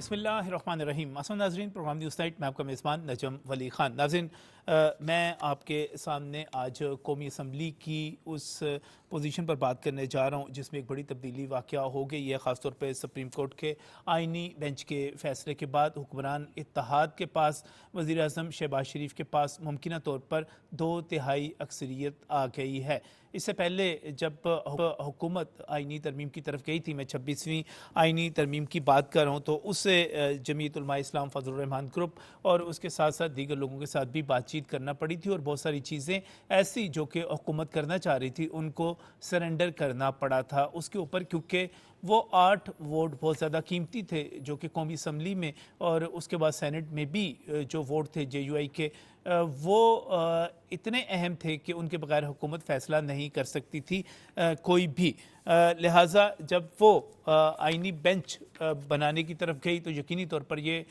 बिस्मिल्लाहिर्रहमानिर्रहीम। मासूम नाज़रीन, प्रोग्राम न्यूज़ नाइट में आपका मेज़बान नजम वली ख़ान। नाज़रीन, मैं आपके सामने आज कौमी असम्बली की उस पोजीशन पर बात करने जा रहा हूँ जिसमें एक बड़ी तब्दीली वाक़या हो गई है। ख़ास तौर पे सुप्रीम कोर्ट के आइनी बेंच के फ़ैसले के बाद हुक्मरान इत्तेहाद के पास, वज़ीर आज़म शहबाज शरीफ के पास मुमकिना तौर पर 2/3 अक्सरियत आ गई है। इससे पहले जब हुकूमत आइनी तरमीम की तरफ गई थी, मैं 26वीं आइनी तरमीम की बात कर रहा हूँ, तो उससे जमीयत उलमा इस्लाम फजलुर रहमान ग्रुप और उसके साथ साथ दीगर लोगों के साथ भी बातचीत करना पड़ी थी और बहुत सारी चीज़ें ऐसी जो कि हुकूमत करना चाह रही थी उनको सरेंडर करना पड़ा था उसके ऊपर, क्योंकि वो 8 वोट बहुत ज़्यादा कीमती थे जो कि कौमी असम्बली में और उसके बाद सेनेट में भी जो वोट थे JUI के, वो इतने अहम थे कि उनके बगैर हुकूमत फ़ैसला नहीं कर सकती थी कोई भी। लिहाजा जब वो आइनी बेंच बनाने की तरफ गई तो यकीनी तौर पर ये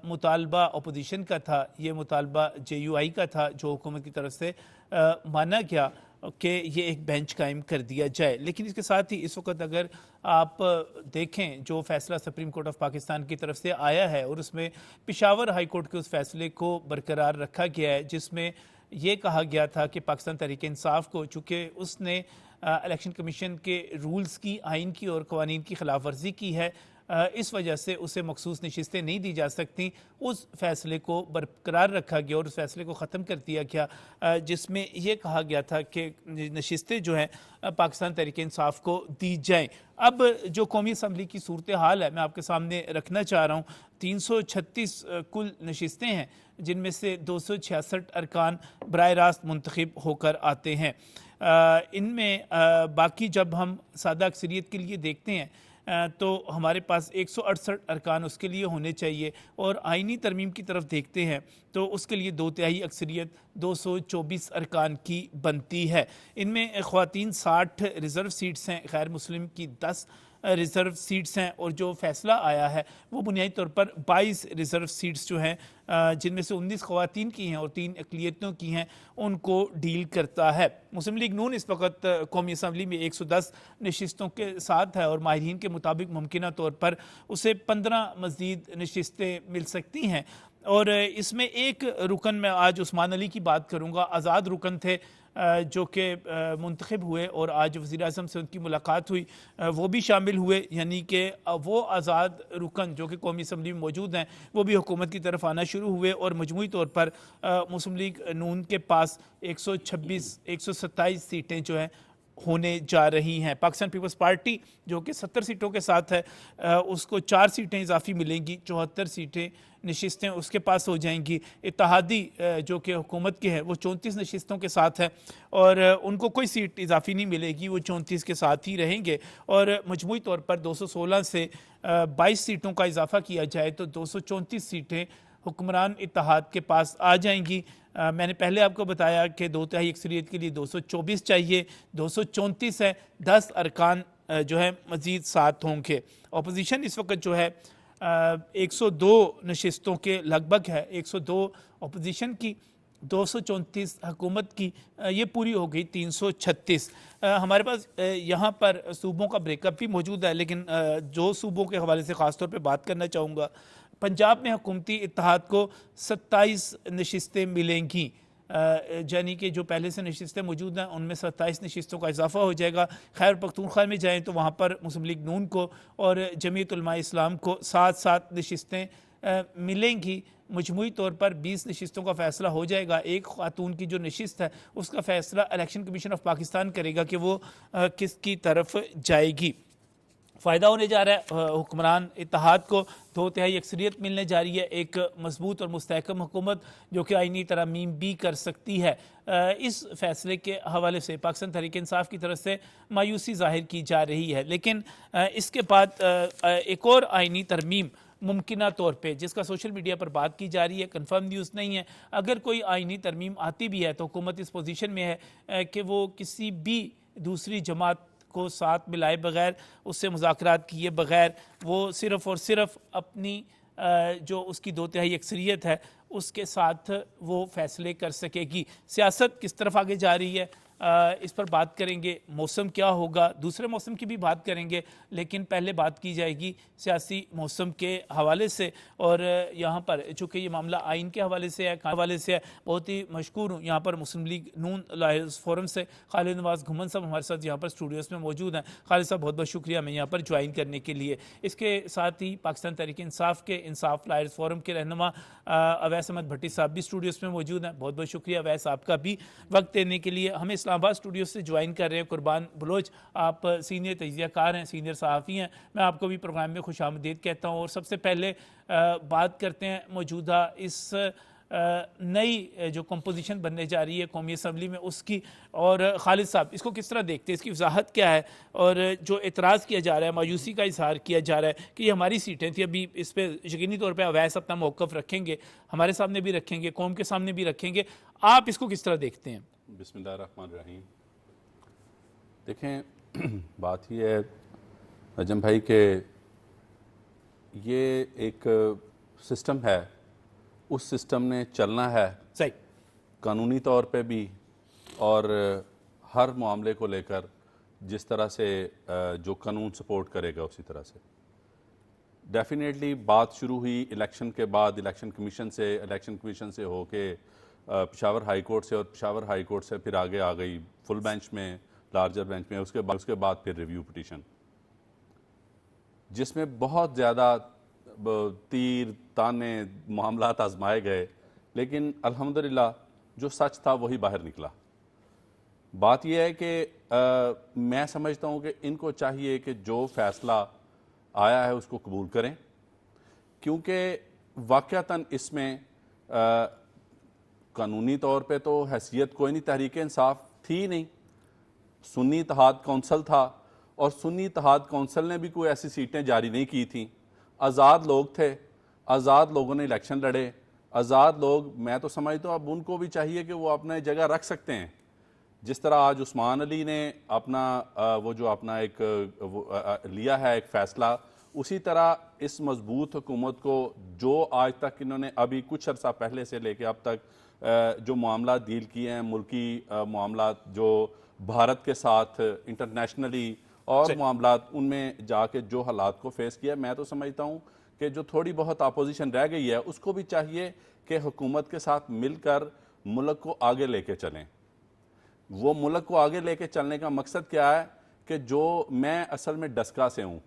मुतालबा अपोजिशन का था, ये मुतालबा JUI का था, जो हुकूमत की तरफ से माना गया कि ये एक बेंच कायम कर दिया जाए। लेकिन इसके साथ ही इस वक्त अगर आप देखें जो फ़ैसला सुप्रीम कोर्ट ऑफ पाकिस्तान की तरफ से आया है और उसमें पेशावर हाई कोर्ट के उस फैसले को बरकरार रखा गया है जिसमें ये कहा गया था कि पाकिस्तान तहरीक इंसाफ को, चूँकि उसने इलेक्शन कमीशन के रूल्स की, आइन की और कवानीन की खिलाफ वर्जी की है, इस वजह से उसे मखसूस नशिस्तें नहीं दी जा सकती, उस फैसले को बरकरार रखा गया और उस फैसले को ख़त्म कर दिया गया जिसमें यह कहा गया था कि नशिस्तें जो हैं पाकिस्तान तहरीक इंसाफ को दी जाएं। अब जो कौमी असम्बली की सूरत हाल है मैं आपके सामने रखना चाह रहा हूँ। 336 कुल नशिस्तें हैं जिनमें से 266 अरकान बराह रास्त मुंतखब होकर आते हैं। इनमें बाकी जब हम सादा अक्सरियत के लिए देखते हैं तो हमारे पास 168 अरकान उसके लिए होने चाहिए और आइनी तरमीम की तरफ देखते हैं तो उसके लिए 2/3 अक्सरियत 224 अरकान की बनती है। इनमें ख़वातीन 60 रिज़र्व सीट्स हैं, गैर मुस्लिम की 10 रिज़र्व सीट्स हैं और जो फ़ैसला आया है वो बुनियादी तौर पर 22 रिज़र्व सीट्स जो हैं जिनमें से 19 ख़वातीन की हैं और 3 अक़लियतों की हैं उनको डील करता है। मुस्लिम लीग नून इस वक्त कौमी असम्बली में 110 नशिस्तों के साथ है और माहिरीन के मुताबिक मुमकिना तौर पर उसे 15 मज़ीद नशिस्तें मिल सकती हैं। और इसमें एक रुकन मैं आज उस्मान अली की बात करूँगा, आज़ाद रुकन थे जो कि मुंतखब हुए और आज वज़ीर आज़म से उनकी मुलाकात हुई, वो भी शामिल हुए, यानी कि वो आज़ाद रुकन जो कि कौमी असम्बली में मौजूद हैं वो भी हुकूमत की तरफ आना शुरू हुए और मजमूई तौर पर मुस्लिम लीग नून के पास 127 सीटें जो हैं होने जा रही हैं। पाकिस्तान पीपल्स पार्टी जो कि 70 सीटों के साथ है उसको 4 सीटें इजाफी मिलेंगी, 74 सीटें नशिस्तें उसके पास हो जाएंगी। इत्तेहादी जो कि हुकूमत के है वो 34 नशिस्तों के साथ है और उनको कोई सीट इजाफी नहीं मिलेगी, वो 34 के साथ ही रहेंगे और मजमूई तौर पर 216 से 22 सीटों का इजाफा किया जाए तो 234 सीटें हुक्मरान इत्तेहाद के पास आ जाएंगी। मैंने पहले आपको बताया कि 2/3 अक्सरियत के लिए 224 चाहिए, 234 है, 10 अरकान जो है मज़ीद 7 होंगे। अपोजिशन इस वक्त जो है 102 नशिस्तों के लगभग है, 102 अपोजिशन की, 234 हुकूमत की, ये पूरी हो गई 336। हमारे पास यहाँ पर सूबों का ब्रेकअप भी मौजूद है, लेकिन जो सूबों के हवाले से ख़ास तौर पे बात करना चाहूँगा, पंजाब में हुकूमती इत्तेहाद को 27 नशिस्तें मिलेंगी, यानी कि जो पहले से नशिस्तें मौजूद हैं उनमें 27 नशिस्तों का इजाफा हो जाएगा। खैर पख्तूनख्वा में जाएँ तो वहाँ पर मुस्लिम लीग नून को और जमीयत उलमा इस्लाम को 7-7 नशिस्तें मिलेंगी। मजमूई तौर पर 20 नशिस्तों का फ़ैसला हो जाएगा। एक खातून की जो नशिस्त है उसका फ़ैसला इलेक्शन कमीशन ऑफ पाकिस्तान करेगा कि वो किसकी तरफ जाएगी। फ़ायदा होने जा रहा है हुक्मरान इत्तेहाद को, 2/3 अक्सरियत मिलने जा रही है, एक मजबूत और मुस्तहकम हुकूमत जो कि आइनी तरमीम भी कर सकती है। इस फैसले के हवाले से पाकिस्तान तहरीक इंसाफ की तरफ से मायूसी ज़ाहिर की जा रही है, लेकिन इसके बाद एक और आइनी तरमीम मुमकिना तौर पे जिसका सोशल मीडिया पर बात की जा रही है, कंफर्म न्यूज़ नहीं है, अगर कोई आइनी तरमीम आती भी है तो हुकूमत इस पोजीशन में है कि वो किसी भी दूसरी जमात को साथ मिलाए बगैर, उससे मुज़ाकरात किए बगैर, वो सिर्फ़ और सिर्फ अपनी जो उसकी 2/3 अक्सरियत है उसके साथ वो फैसले कर सकेगी। सियासत किस तरफ आगे जा रही है इस पर बात करेंगे, मौसम क्या होगा, दूसरे मौसम की भी बात करेंगे, लेकिन पहले बात की जाएगी सियासी मौसम के हवाले से। और यहाँ पर चूँकि ये मामला आइन के हवाले से है, बहुत ही मशहूर हूँ यहाँ पर मुस्लिम लीग नून लायर्स फोरम से खालिद नवाज घुमन साहब हमारे साथ यहाँ पर स्टूडियोज़ में मौजूद हैं। खालिद साहब बहुत बहुत शुक्रिया मैं यहाँ पर ज्वाइन करने के लिए। इसके साथ ही पाकिस्तान तहरीक इंसाफ के इंसाफ लायर्स फोरम के रहनुमा अवैस अहमद भट्टी साहब भी स्टूडियोज़ में मौजूद हैं। बहुत बहुत शुक्रिया अवैस आपका भी वक्त देने के लिए। हमें इस्लामाबाद स्टूडियो से ज्वाइन कर रहे हैं कुर्बान बलोच, आप सीनियर तजियाकार हैं, सीनियर सहाफ़ी हैं। मैं आपको भी प्रोग्राम में खुशामदीद कहता हूँ। और सबसे पहले बात करते हैं मौजूदा इस नई जो कंपोजिशन बनने जा रही है कौमी असम्बली में उसकी। और खालिद साहब इसको किस तरह देखते हैं, इसकी वजाहत क्या है? और जो एतराज़ किया जा रहा है, मायूसी का इजहार किया जा रहा है कि ये हमारी सीटें थी, अभी इस पर यकीनी तौर पर अवैस अपना मौक़िफ़ रखेंगे, हमारे सामने भी रखेंगे, कौम के सामने भी रखेंगे, आप इसको किस तरह देखते हैं? बिस्मिल्लाहिर्रहमानिर्रहीम। देखें, बात ये है नजम भाई के ये एक सिस्टम है, उस सिस्टम ने चलना है सही कानूनी तौर पे भी और हर मामले को लेकर जिस तरह से जो कानून सपोर्ट करेगा उसी तरह से। डेफिनेटली बात शुरू हुई इलेक्शन के बाद, इलेक्शन कमीशन से होके पेशावर हाई कोर्ट से, और पेशावर हाई कोर्ट से फिर आगे आ गई फुल बेंच में, लार्जर बेंच में, उसके बाद फिर रिव्यू पिटीशन, जिसमें बहुत ज़्यादा तीर ताने मामलात आजमाए गए, लेकिन अल्हम्दुलिल्लाह जो सच था वही बाहर निकला। बात यह है कि मैं समझता हूँ कि इनको चाहिए कि जो फैसला आया है उसको कबूल करें, क्योंकि वाक़तन इसमें कानूनी तौर पे तो हैसियत कोई नहीं, तहरीक इंसाफ थी नहीं, सुन्नी इत्तेहाद कौंसल था, और सुन्नी इत्तेहाद कौंसल ने भी कोई ऐसी सीटें जारी नहीं की थी। आज़ाद लोग थे, आज़ाद लोगों ने इलेक्शन लड़े, आज़ाद लोग, मैं तो समझता हूँ अब उनको भी चाहिए कि वो अपने जगह रख सकते हैं। जिस तरह आज उस्मान अली ने अपना वो जो अपना एक लिया है एक फ़ैसला, उसी तरह इस मजबूत हुकूमत को जो आज तक इन्होंने अभी कुछ अर्सा पहले से लेके अब तक जो मामला डील किए हैं, मुल्की मामला जो भारत के साथ इंटरनेशनली और मामलात, उनमें जाके जो हालात को फेस किया, मैं तो समझता हूँ कि जो थोड़ी बहुत अपोजिशन रह गई है उसको भी चाहिए कि हुकूमत के साथ मिलकर मुल्क को आगे लेके चलें। वो मुल्क को आगे लेके चलने का मकसद क्या है कि जो मैं असल में डस्का से हूँ,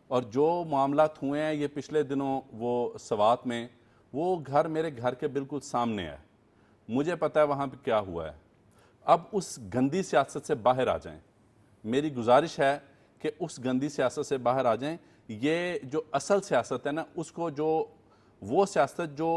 और जो मामलात हुए हैं ये पिछले दिनों वो सवात में, वो घर मेरे घर के बिल्कुल सामने है, मुझे पता है वहाँ पे क्या हुआ है। अब उस गंदी सियासत से बाहर आ जाएं, मेरी गुजारिश है कि उस गंदी सियासत से बाहर आ जाएं। ये जो असल सियासत है ना, उसको जो वो सियासत जो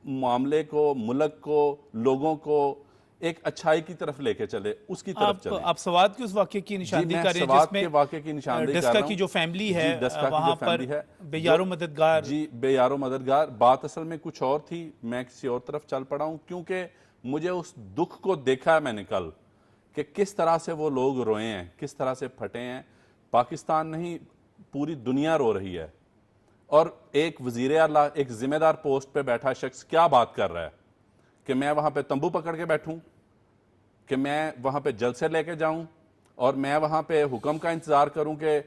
मामले को, मुल्क को, लोगों को एक अच्छाई की तरफ लेके चले, उसकी तरफ चले। आप सवात के उस वाक़े की निशानदेही कर रहे हैं जिसमें वाक़े की निशानदेही डस्का की जो फैमिली है वहाँ पर बेयारो मददगार, जी बेयारो मददगार। बात असल में कुछ और थी, मैं किसी और तरफ चल पड़ा हूँ, क्योंकि मुझे उस दुख को देखा है मैंने कल कि किस तरह से वो लोग रोए हैं, किस तरह से फटे हैं। पाकिस्तान नहीं, पूरी दुनिया रो रही है। और एक वजीर आला, एक जिम्मेदार पोस्ट पे बैठा शख्स क्या बात कर रहा है कि मैं वहाँ पे तंबू पकड़ के बैठूं, कि मैं वहाँ पे जलसे लेके जाऊं, और मैं वहाँ पे हुक्म का इंतज़ार करूं कि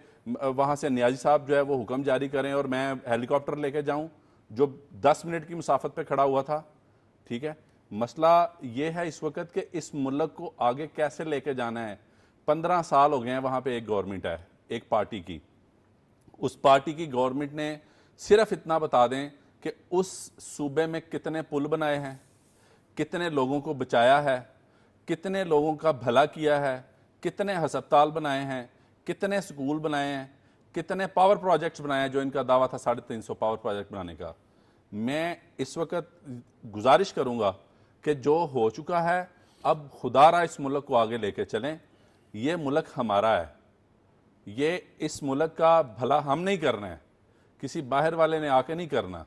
वहाँ से नियाजी साहब जो है वो हुक्म जारी करें और मैं हेलीकॉप्टर लेके जाऊं, जो 10 मिनट की मुसाफत पे खड़ा हुआ था। ठीक है, मसला ये है इस वक्त कि इस मुल्क को आगे कैसे लेके जाना है। 15 साल हो गए हैं वहाँ पे एक गवर्नमेंट है, एक पार्टी की। उस पार्टी की गवर्नमेंट ने सिर्फ इतना बता दें कि उस सूबे में कितने पुल बनाए हैं, कितने लोगों को बचाया है, कितने लोगों का भला किया है, कितने हस्पताल बनाए हैं, कितने स्कूल बनाए हैं, कितने पावर प्रोजेक्ट्स बनाए हैं, जो इनका दावा था 350 पावर प्रोजेक्ट बनाने का। मैं इस वक्त गुजारिश करूंगा कि जो हो चुका है, अब खुदारा इस मुल्क को आगे लेके चलें। ये मुल्क हमारा है, ये इस मुल्क का भला हम नहीं करना है, किसी बाहर वाले ने आके नहीं करना।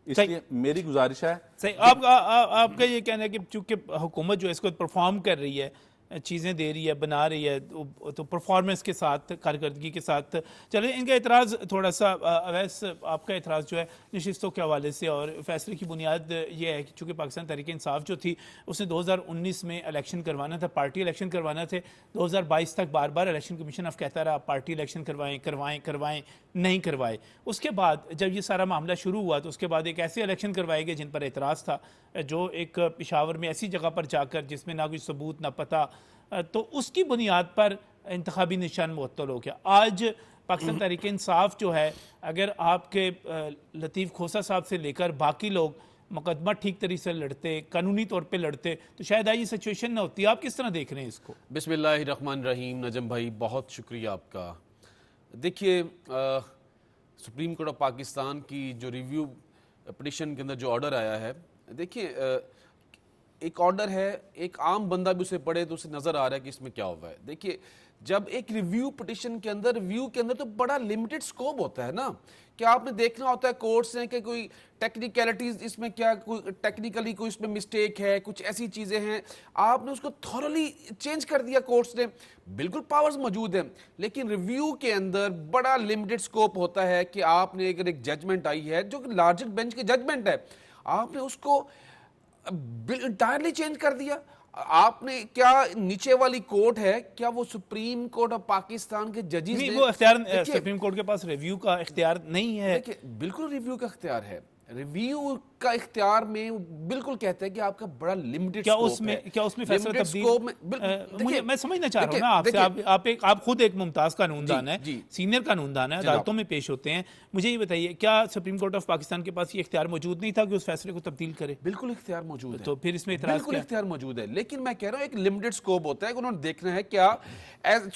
इसलिए मेरी गुजारिश है। सही, आपका ये कहना है कि चूंकि हुकूमत जो है इसको परफॉर्म कर रही है, चीज़ें दे रही है, बना रही है, तो परफॉर्मेंस के साथ, कारकर्दगी के साथ चले। इनका एतराज़ थोड़ा सा अवैस, आपका एतराज़ जो है नशिस्तों के हवाले से और फैसले की बुनियाद ये है कि चूँकि पाकिस्तान तहरीक इंसाफ जो थी उसने 2019 में इलेक्शन करवाना था, पार्टी इलेक्शन करवाना थे। 2022 तक बार बार इलेक्शन कमीशन अब कहता रहा पार्टी इलेक्शन करवाएं करवाएं करवाएं, नहीं करवाए। उसके बाद जब ये सारा मामला शुरू हुआ तो उसके बाद एक ऐसे इलेक्शन करवाए गए जिन पर एतराज़ था, जो एक पेशावर में ऐसी जगह पर जाकर जिसमें ना कोई सबूत ना पता, तो उसकी बुनियाद पर इंतखाबी निशान मुअत्तल हो गया। आज पाकिस्तान तहरीक इंसाफ जो है, अगर आपके लतीफ़ खोसा साहब से लेकर बाकी लोग मुकदमा ठीक तरीके से लड़ते, कानूनी तौर पे लड़ते, तो शायद आज ये सिचुएशन ना होती। आप किस तरह देख रहे हैं इसको? बिस्मिल्लाहिर्रहमानिर्रहीम। नजम भाई, बहुत शुक्रिया आपका। देखिए, सुप्रीम कोर्ट ऑफ पाकिस्तान की जो रिव्यू पिटिशन के अंदर जो ऑर्डर आया है, देखिए एक ऑर्डर है, एक आम बंदा भी उसे पढ़े तो उसे नज़र आ रहा है कि इसमें क्या हुआ है। देखिए, जब एक रिव्यू पिटिशन के अंदर, रिव्यू के अंदर तो बड़ा लिमिटेड स्कोप होता है ना, कि आपने देखना होता है कोर्ट्स ने कि कोई टेक्निकलिटीज इसमें क्या, कोई टेक्निकली कोई इसमें मिस्टेक है, कुछ ऐसी चीज़ें हैं, आपने उसको थॉरली चेंज कर दिया कोर्ट्स ने। बिल्कुल पावर्स मौजूद हैं, लेकिन रिव्यू के अंदर बड़ा लिमिटेड स्कोप होता है कि आपने अगर एक जजमेंट आई है जो कि लार्जर बेंच की जजमेंट है, आपने उसको इंटायरली चेंज कर दिया। आपने क्या नीचे वाली कोर्ट है, क्या वो सुप्रीम कोर्ट ऑफ पाकिस्तान के जजेस नहीं, वो इख्तियार सुप्रीम कोर्ट के पास रिव्यू का इख्तियार नहीं है। देखिए, बिल्कुल रिव्यू का इख्तियार है। रिव्यू का इख्तियार में बिल्कुल कहते हैं कि आपका बड़ा लिमिटेड क्या स्कोप उसमें है। क्या उसमें फैसला Limited तब्दील scope में मुझे मैं समझना चाह रहा हूँ देखिए, ना आपसे, देखिए, आप खुद एक मुमताज कानूनदान है, जी। सीनियर कानूनदान है, अदालतों में पेश होते हैं। मुझे ये बताइए, क्या सुप्रीम कोर्ट ऑफ पाकिस्तान के पास ये इख्तियार मौजूद नहीं था कि उस फैसले को तब्दील करे? बिल्कुल इख्तियार मौजूद है। तो फिर इसमें इतराज बिल्कुल क्या? इख्तियार मौजूद है, लेकिन मैं कह रहा हूँ एक लिमिटेड स्कोप होता है कि उन्होंने देखना है क्या एज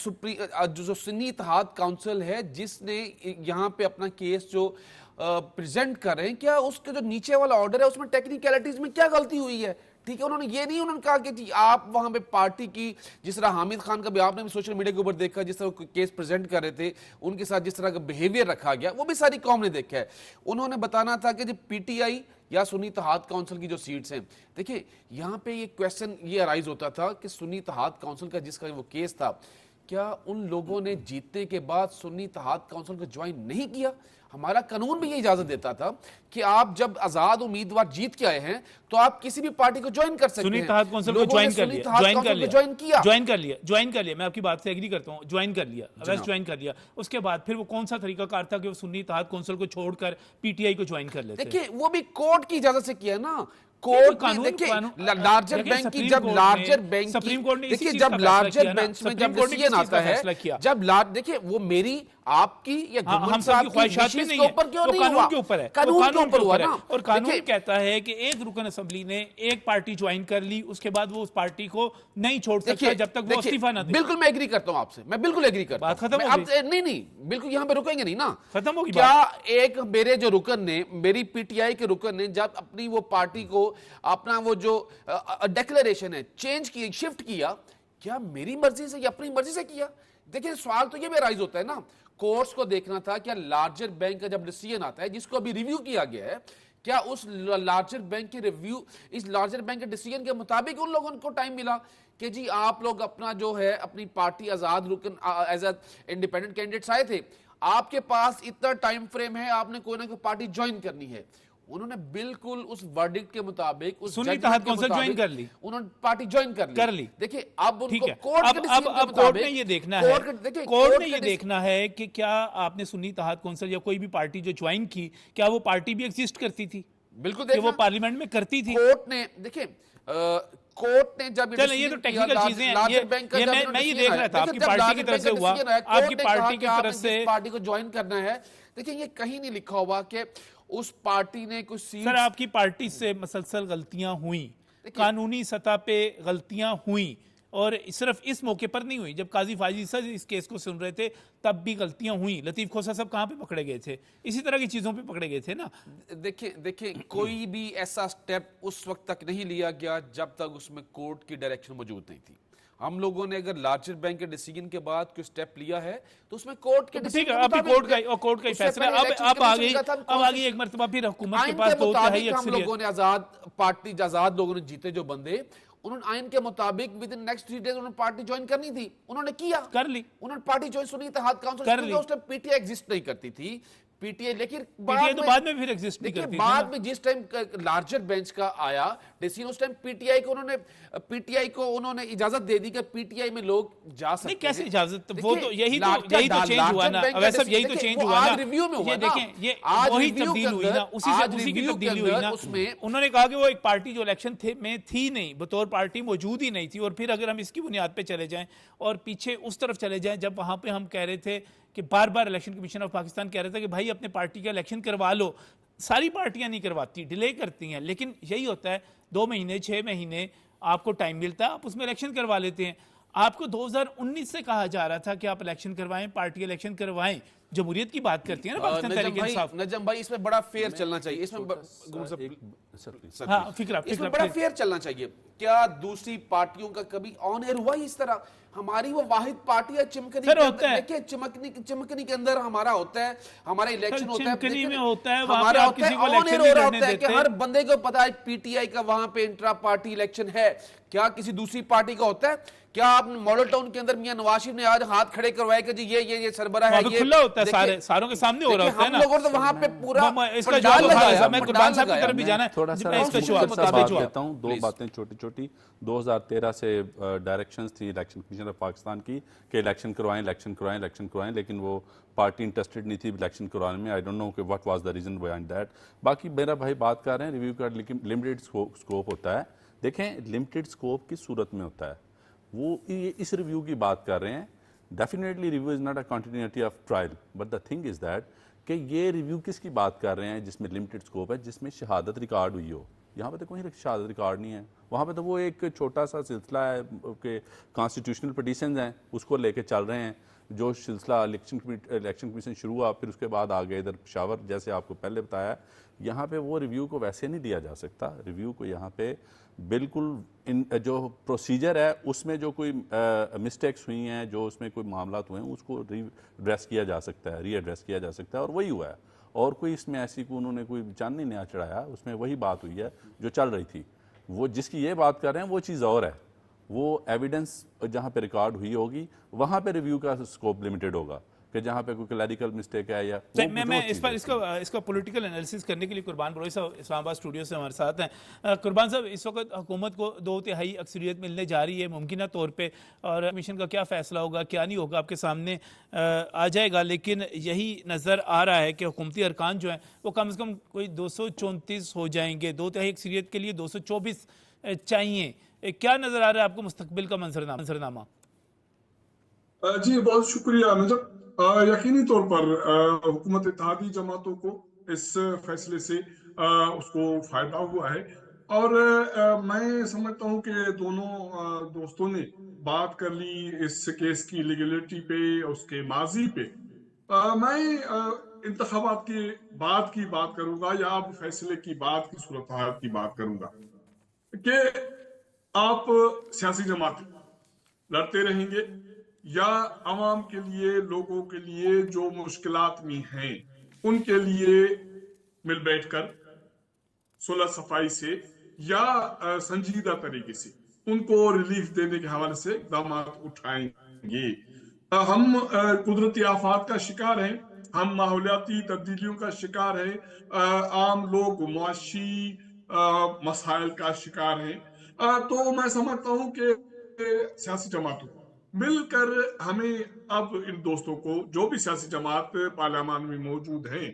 जो सुन्नी इत्तेहाद काउंसिल है जिसने यहाँ पे अपना केस जो प्रेजेंट कर रहे हैं, क्या उसके जो नीचे वाला ऑर्डर है उसमें टेक्निकलिटीज में क्या गलती हुई है। ठीक है, उन्होंने ये नहीं उन्होंने कहा कि जी आप वहां पे पार्टी की, जिस तरह हामिद खान का भी आपने भी सोशल मीडिया के ऊपर देखा, जिस तरह केस प्रेजेंट कर रहे थे, उनके साथ जिस तरह का बिहेवियर रखा गया, वो भी सारी कौम ने देखा है। उन्होंने बताना था कि जी पीटीआई या सुन्नी इत्तेहाद काउंसिल की जो सीट्स हैं, देखिए यहाँ पे ये क्वेश्चन ये अराइज होता था कि सुन्नी इत्तेहाद काउंसिल का जिसका वो केस था, क्या उन लोगों ने जीतने के बाद सुन्नी इत्तेहाद काउंसिल को ज्वाइन नहीं किया? हमारा कानून भी ये इजाजत देता था कि आप जब आजाद उम्मीदवार जीत के आए हैं तो आप किसी भी पार्टी को ज्वाइन कर सकते हैं। सुन्नी इत्तेहाद काउंसिल को ज्वाइन कर लिया, मैं आपकी बात से एग्री करता हूँ, ज्वाइन कर लिया, अवैस ज्वाइन कर लिया। उसके बाद फिर वो कौन सा तरीकाकार था कि वो सुन्नी इत्तेहाद काउंसिल को छोड़कर पीटीआई को ज्वाइन कर लेते? देखिए, वो भी कोर्ट की इजाजत से किया ना। कोर्ट लार्जर बैंक की, जब लार्जर बैंक सुप्रीम कोर्ट ने, देखिए जब लार्जर बेंच में जब डिसीजन आता है, जब देखिए वो मेरी आपकी या हम सब की ख्वाहिशात में नहीं है, वो कानून के ऊपर है, कानून के ऊपर हुआ ना। और कानून कहता है कि एक रुकन असेंबली ने एक पार्टी ज्वाइन कर ली, उसके बाद वो उस पार्टी को नहीं छोड़ सकता जब तक वो इस्तीफा ना दे। बिल्कुल मैं एग्री करता हूं आपसे, मैं बिल्कुल एग्री करता हूं। बात खत्म हो गई? नहीं, बिल्कुल यहां पे रुकेंगे नहीं ना, खत्म होगी क्या एक मेरे जो रुकन ने, मेरी पीटीआई के रुकन ने जब अपनी वो पार्टी को अपना वो जो डिक्लेरेशन है चेंज की, शिफ्ट किया, क्या मेरी मर्जी से या अपनी मर्जी से किया? देखिए, सवाल तो ये भी राइज होता है ना, कोर्ट्स को देखना था क्या लार्जर बैंक का जब डिसीजन आता है जिसको अभी रिव्यू किया गया है, क्या उस लार्जर बैंक के रिव्यू, इस लार्जर बैंक के डिसीजन के मुताबिक उन लोगों को टाइम मिला कि जी आप लोग अपना जो है अपनी पार्टी आजाद रुकन एज इंडिपेंडेंट कैंडिडेट्स आए थे, आपके पास इतना टाइम फ्रेम है, आपने कोई ना कोई पार्टी ज्वाइन करनी है। उन्होंने बिल्कुल उस वर्डिक्ट के मुताबिक, उस सुन्नी इत्तेहाद काउंसिल ज्वाइन कर ली, उन्होंने पार्टी ज्वाइन कर ली। देखिए, अब उनको अब कोर्ट ने ये देखना है, कोर्ट ने ये देखना है कि क्या आपने सुन्नी इत्तेहाद काउंसिल या कोई भी पार्टी जो ज्वाइन की, क्या वो पार्टी भी एग्जिस्ट करती थी? बिल्कुल, कि वो पार्लियामेंट में करती थी। कोर्ट ने देखिए, कोर्ट ने जब ये तो टेक्निकल चीजें हैं, मैं ये देख रहा था आपकी पार्टी की तरफ से हुआ, आपकी पार्टी की तरफ से पार्टी को ज्वाइन करना है। देखिए, ये कहीं नहीं लिखा हुआ कि उस पार्टी ने कुछ सीट, सर आपकी पार्टी से मसलसल गलतियां हुई, कानूनी सतह पे गलतियां हुई, और सिर्फ इस मौके पर नहीं हुई, जब काजी फाजी सर इस केस को सुन रहे थे तब भी गलतियां हुई। लतीफ खोसा सब कहां पे पकड़े गए थे? इसी तरह की चीजों पे पकड़े गए थे ना। देखिए कोई भी ऐसा स्टेप उस वक्त तक नहीं लिया गया जब तक उसमें कोर्ट की डायरेक्शन मौजूद नहीं थी। हम लोगों ने अगर लार्जर बैंक के डिसीजन के बाद कोई स्टेप लिया है तो उसमें कोर्ट के ठीक है, अभी कोर्ट का फैसला अब आ गई एक मरतबा फिर हुकूमत के पास तो है ही हम लोगों ने आजाद पार्टी, आजाद लोगों ने जीते जो बंदे, उन्होंने आइन के मुताबिक विद इन नेक्स्ट 3 डेज उन्होंने पार्टी ज्वाइन करनी थी, उन्होंने किया, कर ली, उन्होंने पार्टी ज्वाइन सुन्नी इत्तेहाद काउंसिल कर ली। उस टाइम पीटीआई एग्जिस्ट नहीं करती थी, पीटीआई, लेकिन पीटीआई तो बाद में फिर एग्जिस्ट नहीं देखिए करती थी बाद ना। में जिस टाइम लार्जर बेंच का आया डिसीजन, उस टाइम पीटीआई को उन्होंने इजाजत दे दी कि पीटीआई में लोग जा सकते नहीं, हैं। कैसे इजाजत, वो तो देखिए, यही तो चेंज हुआ ना, वैसे यही तो चेंज हुआ ना, रिव्यू में हुआ ये ना, देखें, ये आज वही रिव्यू तब्दील के हुई ना, अंदर, उसी से आज उसी की रिव्यू के तब्दीली हुई अंदर ना। उसमें उन्होंने कहा कि वो एक पार्टी जो इलेक्शन में थी नहीं, बतौर पार्टी मौजूद ही नहीं थी। और फिर अगर हम इसकी बुनियाद पे चले जाएं और पीछे उस तरफ चले जाएं, जब वहां पे हम कह रहे थे कि बार बार इलेक्शन कमीशन ऑफ पाकिस्तान कह रहा था कि भाई अपने पार्टी का इलेक्शन करवा लो, सारी पार्टियां नहीं करवाती, डिले करती हैं, लेकिन यही होता है 2 महीने 6 महीने आपको टाइम मिलता है, आप उसमें इलेक्शन करवा लेते हैं। आपको 2019 से कहा जा रहा था कि आप इलेक्शन करवाएं, पार्टी इलेक्शन करवाएं, जमहूरियत की बात करती है ना पाकिस्तान तहरीक इंसाफ। नजम भाई इसमें बड़ा फेयर चलना चाहिए, इसमें हाँ, फिक्रा इसमें बड़ा फेयर चलना चाहिए। क्या दूसरी पार्टियों का कभी ऑन एयर हुआ ही इस तरह? हमारी वो वाहिद पार्टी है चिमकनी सर के होता है। अंदर, देखिए चिमकनी के अंदर हमारा होता है, हमारा इलेक्शन होता है, चिमकनी लेकिन में होता है, वहाँ पे हमारा आप होता है किसी को ऑन इलेक्शन एयर नहीं हो रहा लड़ने होता है कि देते। हर बंदे को पता है पीटीआई का वहां पे इंट्रा पार्टी इलेक्शन है। क्या किसी दूसरी पार्टी का होता है? क्या आपने मॉडल टाउन के अंदर मियां नवाज शरीफ ने आज हाथ खड़े करवाए कि जी ये सरबरा है, वहाँ पे ये खुला होता है, देखिए, सारों के सामने हो रहा देखिए, होता है हम ना। लोगों ने तो वहां पे पूरा इसका पंडाल जवाब लगाया, मैं पंडाल कुर्बान साहब की लगाया। तरफ भी जाना है, थोड़ा सा मैं इसका जवाब बात जवाब देता हूँ, 2 बातें छोटी छोटी। 2013 से डायरेक्शंस थी इलेक्शन कमीशन ऑफ पाकिस्तान की कि इलेक्शन करवाएं, लेकिन वो पार्टी इंटरेस्टेड नहीं थी इलेक्शन करवाने में। आई डोंट नो कि what was the reason behind that. बाकी मेरा भाई बात कर रहे हैं रिव्यू का लिमिटेड स्कोप होता है। देखें, लिमिटेड स्कोप किस सूरत में होता है, वो इस रिव्यू की बात कर रहे हैं। Definitely review is not a continuity of trial, but the thing is that कि ये रिव्यू किसकी बात कर रहे हैं जिसमें लिमिटेड स्कोप है, जिसमें शहादत रिकॉर्ड हुई हो। यहाँ पे तो कोई शहादत रिकॉर्ड नहीं है, वहाँ पे तो वो एक छोटा सा सिलसिला है कि कॉन्स्टिट्यूशनल पिटीशंस हैं, उसको लेके चल रहे हैं। जो सिलसिला इलेक्शन कमीशन शुरू हुआ, फिर उसके बाद आ गए इधर पेशावर, जैसे आपको पहले बताया। यहाँ पे वो रिव्यू को वैसे नहीं दिया जा सकता। रिव्यू को यहाँ पे बिल्कुल इन जो प्रोसीजर है उसमें जो कोई मिस्टेक्स हुई हैं, जो उसमें कोई मामला हुए हैं, उसको रीएड्रेस किया जा सकता है, और वही हुआ है। और कोई इसमें ऐसी को उन्होंने कोई चांद नहीं नया चढ़ाया, उसमें वही बात हुई है जो चल रही थी। वो जिसकी ये बात कर रहे हैं वो चीज़ और है, वो एविडेंस जहाँ पे रिकॉर्ड हुई होगी वहाँ पे रिव्यू का स्कोप लिमिटेड होगा, कि जहाँ पे कोई क्लैरिकल मिस्टेक है या मैं इस पर इसका पॉलिटिकल एनालिसिस करने के लिए कुर्बान बलोच साहब इस्लामाबाद स्टूडियो से हमारे साथ हैं। कुर्बान साहब, इस वक्त हुकूमत को 2/3 अक्सरियत मिलने जा रही है मुमकिन तौर पे, और कमीशन का क्या फैसला होगा क्या नहीं होगा आपके सामने आ जाएगा, लेकिन यही नज़र आ रहा है कि हुकूमती अरकान जो हैं वो कम से कम कोई 234 हो जाएंगे। 2/3 अक्सरियत के लिए 224 चाहिए। क्या नज़र आ रहा है आपको मुस्तकबिल का मंजरनामा? जी बहुत शुक्रिया नजब। यकीनी तौर पर हुकूमत इत्तेहादी जमातों को इस फैसले से उसको फायदा हुआ है, और मैं समझता हूँ कि दोनों दोस्तों ने बात कर ली इस केस की लीगलिटी पे, उसके माजी पे। मैं इंतखाबात के बाद की बात करूंगा, या अब फैसले की बाद की सूरत हाल की बात करूंगा कि आप सियासी जमात लड़ते रहेंगे या आवाम के लिए, लोगों के लिए जो मुश्किलात में हैं उनके लिए मिल बैठकर सुलह सफाई से या संजीदा तरीके से उनको रिलीफ देने के हवाले से इकदाम उठाएंगे। हम कुदरती आफात का शिकार हैं, हम माहौलियाती तब्दीलियों का शिकार हैं, आम लोग मुआशी मसाइल का शिकार हैं। तो मैं समझता हूं कि सियासी जमातों को मिलकर हमें अब इन दोस्तों को, जो भी सियासी जमात पार्लियामान में मौजूद हैं,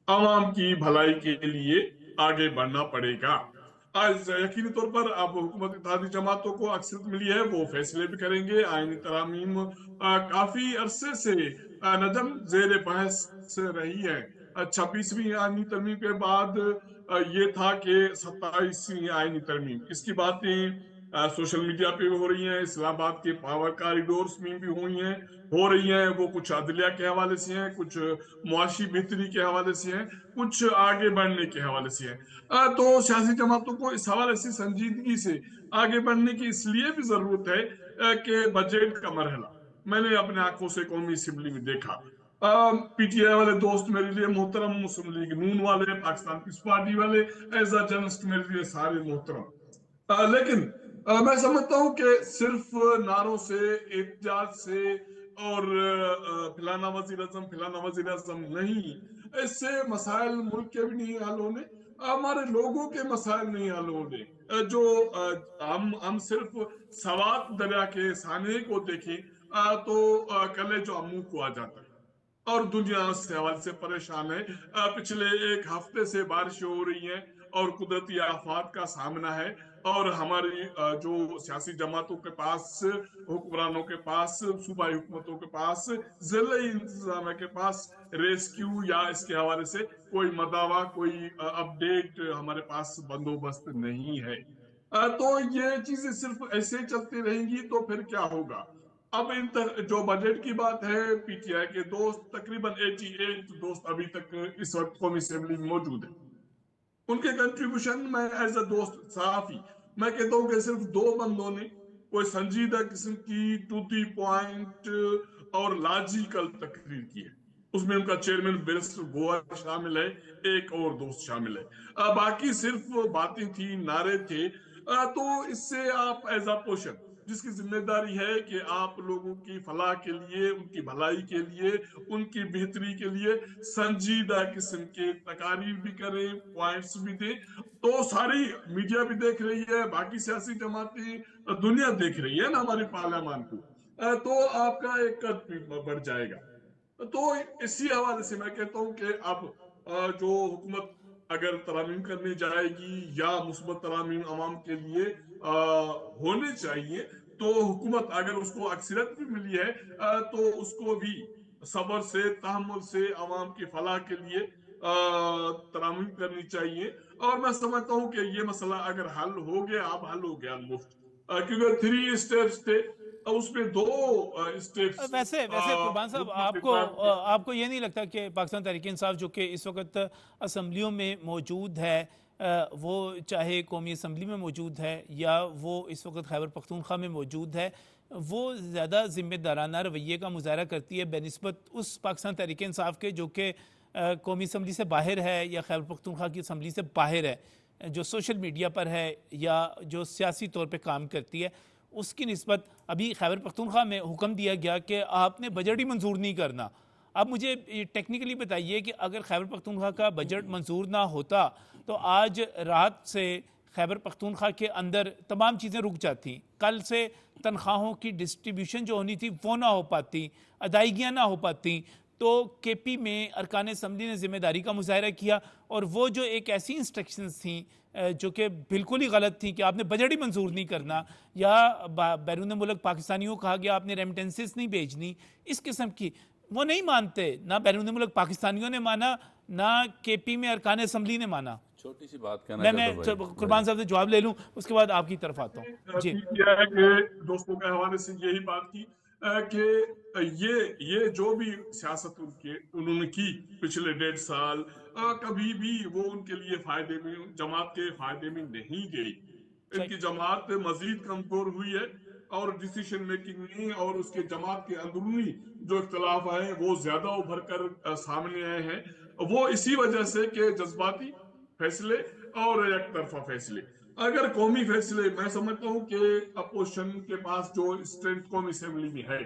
आवाम की भलाई के लिए आगे बढ़ना पड़ेगा। आज यकीनी तौर पर अब हुकूमत इत्तेहादी जमातों को अक्सरियत मिली है, वो फैसले भी करेंगे। आईनी तरामीम काफी अरसे से नजम जेर बहस रही है। 26वीं आईनी तरमीम के बाद ये था कि 27वीं आईनी तरमीम, इसकी बातें सोशल मीडिया पे भी हो रही हैं, इस्लामाबाद के पावर कॉरिडोर्स में भी हो रही हैं। वो कुछ अदलिया के हवाले से हैं, कुछ मुआशी बेहतरी के हवाले से हैं, कुछ आगे बढ़ने के हवाले से हैं। तो सियासी जमातों को इस हवाले से संजीदगी से आगे बढ़ने की इसलिए भी जरूरत है कि बजट का मरहला मैंने अपने आंखों से कौमी असेंबली में देखा। पीटीआई वाले दोस्त मेरे लिए मोहतरम, मुस्लिम लीग नून वाले, पाकिस्तान पीस पार्टी वाले, एज अ जर्नलिस्ट मेरे लिए सारे मोहतरम। लेकिन मैं समझता हूं कि सिर्फ नारों से, एहतजाज से और फलाना वजीर आजम नहीं, इससे मसाइल मुल्क के भी नहीं हल होने, हमारे लोगों के मसाइल नहीं हल होने। जो हम सिर्फ सवात दरिया के साने को देखें तो कले जो मुंह को आ जाता है और दुनिया इस हवाले से परेशान है। पिछले एक हफ्ते से बारिश हो रही है और कुदरती आफात का सामना है, और हमारी जो सियासी जमातों के पास, हुक्मरानों के पास, सूबाई हुकूमतों के पास, जिले इंतजामिया के पास रेस्क्यू या इसके हवाले से कोई मदावा, कोई अपडेट हमारे पास बंदोबस्त नहीं है। तो ये चीजें सिर्फ ऐसे चलती रहेंगी तो फिर क्या होगा। अब जो बजट की बात है, पीटीआई के दोस्त तकरीबन 88 दोस्त अभी तक इस वक्त कौमी असेंबली में मौजूद है। उनके कंट्रीब्यूशन में एज अ दोस्त सहाफी मैं कहता हूँ कि सिर्फ दो बंदों ने कोई संजीदा किस्म की टू दी पॉइंट और लॉजिकल तकरीर की है। उसमें उनका चेयरमैन बैरिस्टर गोवा शामिल है, एक और दोस्त शामिल है। बाकी सिर्फ बातें थी, नारे थे। तो इससे आप एज अ पोषण जिसकी जिम्मेदारी है कि आप लोगों की फलाह के लिए, उनकी भलाई के लिए, उनकी बेहतरी के लिए संजीदा किस्म के तकारीर भी करें, पॉइंट्स भी दें, तो सारी मीडिया भी देख रही है, बाकी सियासी जमातें, दुनिया देख रही है ना हमारे पार्लियामान को, तो आपका एक कद भी बढ़ जाएगा। तो इसी हवाले से मैं कहता हूं कि अब जो हुकूमत अगर तरमीम करने जाएगी या मुस्बत तरमीम अवाम के लिए होने चाहिए, तो हुकूमत अगर उसको अक्सरियत भी मिली है तो उसको भी सब्र से, तहम्मुल से अवाम की फलाह के लिए तरमीम करनी चाहिए। और मैं समझता हूँ कि ये मसला अगर हल हो गया, अब हल हो गया मुफ्त, क्योंकि 3 स्टेप्स थे, उसमें 2 स्टेप्स वैसे वैसे कुर्बान साहब, आपको ये नहीं लगता कि पाकिस्तान तहरीक इंसाफ जो कि इस वक्त असम्बलियों में मौजूद है, वो चाहे कौमी असम्बली में मौजूद है या वो इस वक्त खैबर पख्तूनख्वा में मौजूद है, वो ज़्यादा जिम्मेदाराना रवैये का मुजाहरा करती है बेनिस्बत उस पाकिस्तान तहरीक इंसाफ के जो कि कौमी असम्बली से बाहर है या खैबर पख्तूनख्वा की असम्बली से बाहर है, जो सोशल मीडिया पर है या जो सियासी तौर पर काम करती है। उसकी निस्बत अभी खैबर पख्तूनख्वा में हुक्म दिया गया कि आपने बजट ही मंजूर नहीं करना। अब मुझे टेक्निकली बताइए कि अगर खैबर पख्तूनख्वा का बजट मंजूर ना होता तो आज रात से खैबर पख्तूनख्वा के अंदर तमाम चीज़ें रुक जाती। कल से तनख्वाहों की डिस्ट्रीब्यूशन जो होनी थी वो ना हो पाती, अदायगियाँ ना हो पाती। तो केपी में अरकान असम्बली ने जिम्मेदारी का मुजाहरा किया और वो जो एक ऐसी इंस्ट्रक्शंस थी जो कि बिल्कुल ही गलत थी कि आपने बजट ही मंजूर नहीं करना या बैरून मुल्क पाकिस्तानियों को कहा गया आपने रेमिटेंसेस नहीं भेजनी, इस किस्म की, वो नहीं मानते। ना बैरून मुल्क पाकिस्तानियों ने माना, ना केपी में अरकान असम्बली ने माना। छोटी सी बात कहना मैं कुर्बान साहब से जवाब ले लूं, उसके बाद आपकी तरफ आता हूँ। जी, दोस्तों के हवाले से यही बात की कि ये जो भी सियासत उन्होंने की पिछले 1.5 साल, कभी भी वो उनके लिए फायदे में, जमात के फायदे में नहीं गई। इनकी जमात मजीद कमजोर हुई है और डिसीजन मेकिंग में और उसके जमात के अंदरूनी जो इख्तलाफ आए वो ज्यादा उभर कर सामने आए हैं। वो इसी वजह से कि जज्बाती फैसले और एक तरफा फैसले। अगर कौमी फैसले, मैं समझता हूँ कि अपोजिशन के पास जो स्ट्रेंथ कौमी असेंबली में है,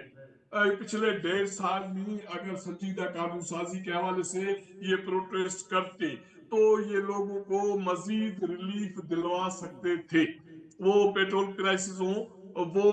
पिछले 1.5 साल में अगर संजीदा कानून साजी के हवाले से ये प्रोटेस्ट करते तो ये लोगों को मजीद रिलीफ दिलवा सकते थे। वो पेट्रोल क्राइसिस हो, वो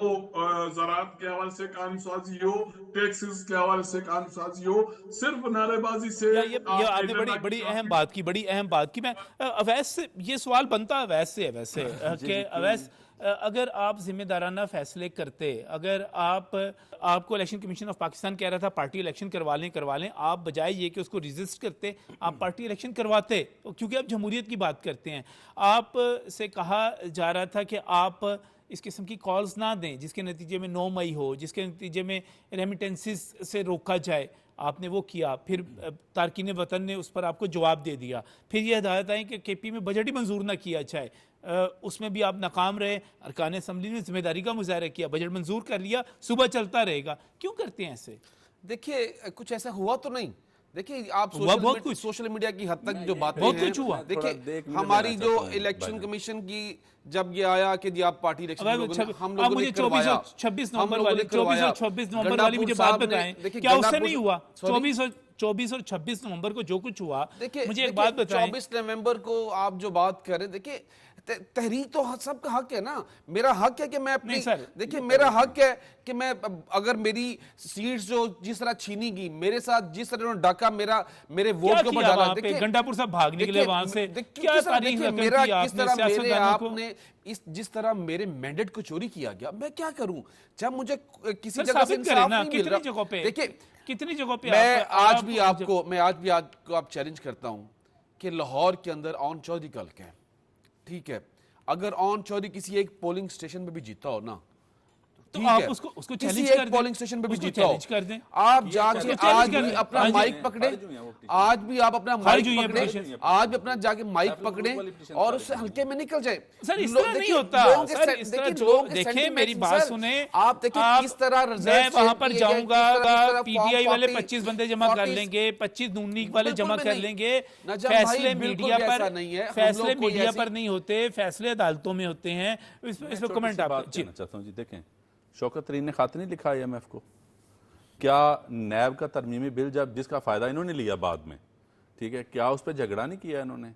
ज़राअत के हवाले से कानून साजी हो, टैक्सेस के हवाले से कानून साजी हो, सिर्फ नारेबाजी से ये आपने बड़ी अहम बात की। मैं अवैस से ये सवाल बनता है, अवैस से है वैसे कि अवैस, अगर आप जिम्मेदाराना फैसले करते, अगर आपको इलेक्शन कमीशन ऑफ पाकिस्तान कह रहा था पार्टी इलेक्शन करवा लें, आप बजाय ये कि उसको रिजिस्ट करते आप पार्टी इलेक्शन करवाते, क्योंकि आप जमहूरियत की बात करते हैं। आप से कहा जा रहा था कि आप इस किस्म की कॉल्स ना दें जिसके नतीजे में 9 मई हो, जिसके नतीजे में रेमिटेंसेस से रोका जाए। आपने वो किया, फिर तारकीन वतन ने उस पर आपको जवाब दे दिया। फिर ये हदायत आई कि केपी में बजट ही मंजूर ना किया जाए, उसमें भी आप नाकाम रहे। अरकान असम्बली ने जिम्मेदारी का मुजाहरा किया, बजट मंजूर कर लिया, सुबह चलता रहेगा। क्यों करते हैं ऐसे? देखिए, कुछ ऐसा हुआ तो नहीं। देखिए आप हुआ बहुत कुछ। सोशल मीडिया की हद तक जो बातें बहुत हैं, कुछ हुआ। देखिए थोड़ा देख भी हमारी लेना जो चाहता हूँ इलेक्शन भाईजान। कमीशन की जब ये आया कि जी आप पार्टी इलेक्शन अब हम आप लोगों मुझे ने 24 करवाया, और 26 हम नवंबर लोगों वाली ने करवाया। 24 और 26 नवंबर वाली गंडापुर मुझे बात साहब ने- बताएं, देखिए, क्या उससे गंडापुर- नहीं हुआ? Sorry? 24 और 26 नवंबर को जो कुछ हुआ, देखिए मुझे एक बात बताएं। 24 नवंबर को आप जो बात कर रहे हैं, देखिए तहरीक तो सबका हक है ना। मेरा हक है कि मैं अपनी, नहीं सर, देखिए मेरा हक है कि मैं अगर मेरी सीट्स जो जिस तरह छीनी गई, मेरे साथ जिस तरह उन्होंने डाका मेरे वोट क्या के ऊपर किया डाला, वहाँ पे? देखिए गंडापुर साहब भाग निकले देखिए, वहाँ से। देखिए, क्या किस तरह- तारीख देखिए, रकम मेरा की किस आपने तरह मेरे सियासतदानों को? आपने जिस तरह मेरे मैंडेट को चोरी किया गया, मैं क्या करूं जब मुझे किसी सर जगह से साबित करें इंसाफ ना, नहीं मिल कितनी रहा। जगहों पे, देखिए कितनी जगहों पे मैं आज आप- भी आपको आप चैलेंज करता हूं कि लाहौर के अंदर ऑन चौधरी कल के हैं, ठीक है, अगर ऑन चौधरी किसी एक पोलिंग स्टेशन पे भी जीता हो ना, तो ठीक आप है, उसको किसी चैलेंज एक कर दें, पोलिंग स्टेशन पे भी उसको जीता हो, चैलेंज कर दें। आप जाके उसको आज चैलेंज भी कर दें। अपना हाँ जी। माइक पकड़े, खारिज हुई हैं वो petition। आज भी आप अपना खारिज माइक हुई हैं पकड़े, petition। आज भी अपना जाके माइक Supreme Court पकड़े वाली petition और खारिज उससे हुई हैं। हल्के में निकल जाए। सर इस लोग- तरह नहीं देखिए, होता लोगों के सर, से- इस तरह देखिए, जो लोगों के देखिए sentiments, मेरी बात सर, सुने, आप देखिए किस तरह मैं results वहां share पर किए गए, जाऊंगा, किस तरह पीटीआई form वाले 40, 25 बंदे जमा कर 40 लेंगे, 25 नून लीग वाले बिल्कुल जमा भी कर नहीं। लेंगे। नजम भाई, फैसले बिल्कुल मीडिया भी पर ऐसा नहीं है। हम फैसले लोग कोई मीडिया ऐसी- पर नहीं होते, फैसले अदालतों में होते हैं। इस पर छोटी कमेंट सी आप बात जी। कहना चाहता हूं जी। देखें, शौकत तरीन ने खत नहीं लिखा IMF को। क्या नैब का तरमीमी बिल जब जिसका फ़ायदा इन्होंने लिया बाद में, ठीक है, क्या उस पर झगड़ा नहीं किया इन्होंने?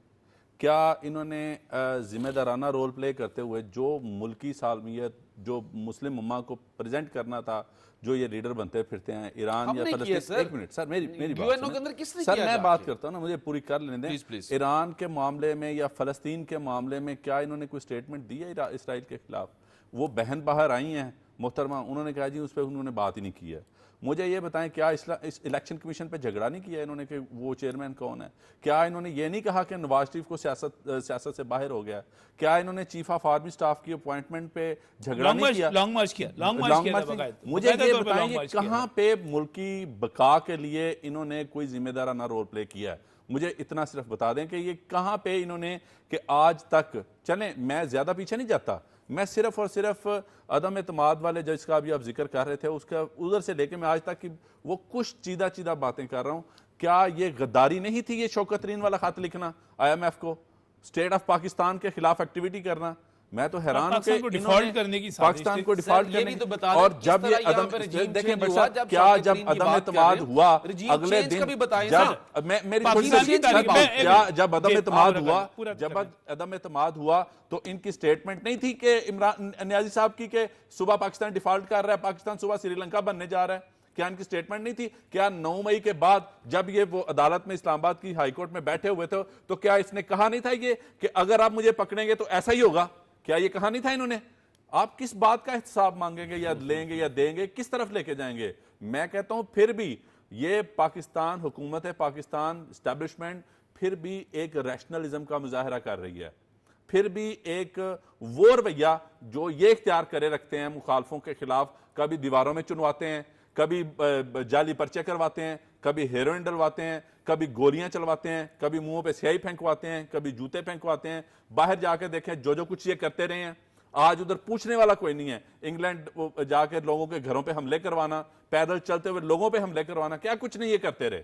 क्या इन्होंने जिम्मेदाराना रोल प्ले करते हुए जो मुल्की सालमियत, जो मुस्लिम उम्मा को प्रेजेंट करना था, जो ये लीडर बनते फिरते हैं ईरान हमने या किया, फलस्तीन। सर। एक मिनट सर, मेरी बात UNO सुनें। के अंदर किसने सर किया मैं जाके? बात करता हूं ना, मुझे पूरी कर लेने Please, दें। please. ईरान के मामले में या फलस्तीन के मामले में क्या इन्होंने कोई स्टेटमेंट दी है इसराइल के खिलाफ? वो बहन बाहर आई हैं मोहतरमा, उन्होंने कहा जी उस पर उन्होंने बात ही नहीं की है। मुझे ये बताएं, क्या इस इलेक्शन कमीशन पे झगड़ा नहीं किया इन्होंने कि वो चेयरमैन कौन है? क्या इन्होंने ये नहीं कहा कि नवाज शरीफ को सियासत से बाहर हो गया? क्या इन्होंने चीफ ऑफ आर्मी स्टाफ की अपॉइंटमेंट पे झगड़ा नहीं किया? लॉन्ग मार्च किया, लॉन्ग मार्च लॉन्ग किया मार्च था नहीं। बाकायदा। मुझे बाकायदा ये तौर पे बताएं लॉन्ग कि मार्च किया। कहाँ पे मुल्की बका के लिए इन्होंने कोई जिम्मेदाराना रोल प्ले किया है? मुझे इतना सिर्फ बता दें कि ये कहाँ पे इन्होंने, कि आज तक चलें, मैं ज्यादा पीछे नहीं जाता, मैं सिर्फ और सिर्फ अदम एतमाद वाले जिसका अभी आप जिक्र कर रहे थे उसका उधर से लेके मैं आज तक की वो कुछ चीदा बातें कर रहा हूं। क्या ये गद्दारी नहीं थी ये शौकत तरीन वाला खत लिखना IMF को, स्टेट ऑफ पाकिस्तान के खिलाफ एक्टिविटी करना? मैं तो हैरान हूं पाकिस्तान कि को इन्होंने डिफॉल्ट करने की साजिश पाकिस्तान थी। को सर, डिफॉल्ट ये करने भी की, तो बता दें और किस जब तरह ये यहाँ अदम पे regime देखें change भाई हुआ, साहब, जब क्या शौकत जब तरीन की अदम बात कर एतमाद रहे हैं, हुआ regime अगले change दिन, का भी बताएं जब ना। मेरी पाकिस्तान की तारीख में क्या जब अदम जी, एतमाद आप हुआ, पूरा जब करें। अदम एतमाद हुआ तो इनकी स्टेटमेंट नहीं थी कि इमरान नियाजी साहब की कि सुबह पाकिस्तान डिफॉल्ट कर रहा है, पाकिस्तान सुबह श्रीलंका बनने जा रहा है? क्या इनकी स्टेटमेंट नहीं थी? क्या 9 मई के बाद जब ये वो अदालत में इस्लामाबाद की हाई कोर्ट में बैठे हुए थे तो क्या इसने कहा नहीं था ये कि अगर आप मुझे पकड़ेंगे तो ऐसा ही होगा? क्या ये कहा नहीं था इन्होंने? आप किस बात का हिसाब मांगेंगे या लेंगे या देंगे, किस तरफ लेके जाएंगे? मैं कहता हूं फिर भी ये पाकिस्तान हुकूमत है, पाकिस्तान एस्टेब्लिशमेंट फिर भी एक रैशनलिज्म का मुजाहरा कर रही है, फिर भी एक वो रवैया जो ये इख्तियार करे रखते हैं मुखालफों के खिलाफ। कभी दीवारों में चुनवाते हैं, कभी जाली पर्चे करवाते हैं, कभी हेरोइन डलवाते हैं, कभी गोलियां चलवाते हैं, कभी मुंहों पे स्याही फेंकवाते हैं, कभी जूते फेंकवाते हैं। बाहर जाके देखें जो कुछ ये करते रहे हैं, आज उधर पूछने वाला कोई नहीं है। इंग्लैंड जाके लोगों के घरों पे हमले करवाना, पैदल चलते हुए लोगों पे हमले करवाना, क्या कुछ नहीं ये करते रहे।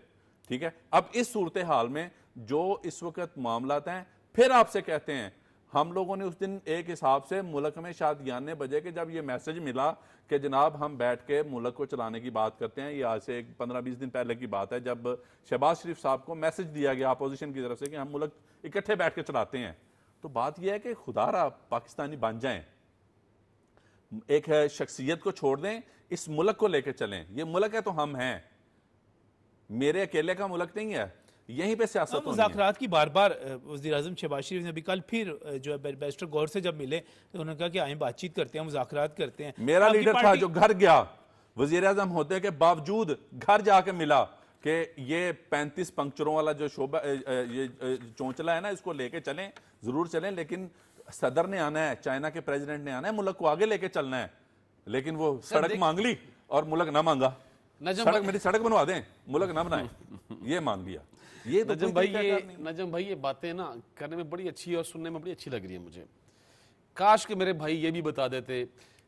ठीक है, अब इस सूरत हाल में जो इस वक्त मामलात हैं, फिर आपसे कहते हैं, हम लोगों ने उस दिन एक हिसाब से मुल्क में शादियाने बजे के जब ये मैसेज मिला कि जनाब हम बैठ के मुल्क को चलाने की बात करते हैं, ये आज से 15-20 दिन पहले की बात है जब शहबाज शरीफ साहब को मैसेज दिया गया अपोजिशन की तरफ से कि हम मुल्क इकट्ठे बैठ के चलाते हैं। तो बात यह है कि खुदारा पाकिस्तानी बन जाएं, एक है शख्सियत को छोड़ दें, इस मुल्क को लेकर चलें। ये मुल्क है तो हम हैं, मेरे अकेले का मुल्क नहीं है। यहीं पे सियासत होनी है। मुज़ाकरात की बार बार वज़ीर-ए-आज़म शहबाज शरीफ ने अभी कल फिर जो है बैरिस्टर गौर से जब मिले तो उन्होंने कहा कि आए बातचीत करते हैं, मुज़ाकरात करते हैं। मेरा आपकी लीडर था पार्टी- जो घर गया वज़ीर-ए-आज़म होते के बावजूद, घर जाके मिला कि ये 35 पंक्चरों वाला जो शोबा ये चौंचला है ना, इसको लेके चलें, जरूर चलें, लेकिन सदर ने आना है, चाइना के प्रेसिडेंट ने आना है, मुल्क को आगे लेके चलना है। लेकिन वो सड़क मांग ली और मुल्क ना मांगा। सड़क मेरी सड़क बनवा दें, मुल्क ना बनाए, ये मांग लिया। ये तो नजम भाई ये बातें ना करने में बड़ी अच्छी और सुनने में बड़ी अच्छी लग रही है मुझे। काश कि मेरे भाई ये भी बता देते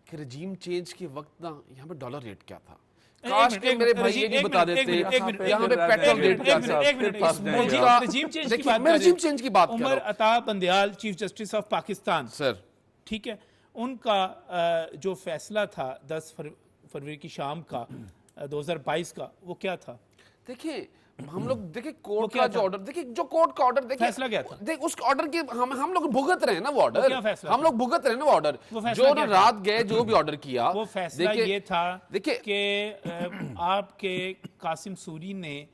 कि रजीम चेंज के वक्त ना यहाँ पे डॉलर रेट क्या था, काश के मेरे भाई ये नहीं बता देते यहाँ पे पेट्रोल रेट क्या था। रजीम चेंज की बात मैं रजीम चेंज की बात कर उमर रहा हूँ अता Bandial chief justice of Pakistan sir. ठीक है, उनका जो फैसला था 10 फरवरी की शाम का 2022 का, वो क्या था? देखिए हम लोग देखिए कोर्ट क्या का जो था? ऑर्डर, देखिए जो कोर्ट का ऑर्डर, देखिए फैसला क्या था? देख उस ऑर्डर के हम लोग भुगत रहे हैं ना वो क्या ऑर्डर, फैसला हम था? लोग भुगत रहे हैं ना वो ऑर्डर, वो फैसला जो क्या था? रात गए जो भी ऑर्डर किया वो फैसला देखिए- ये था देखिए कि आपके कासिम सूरी ने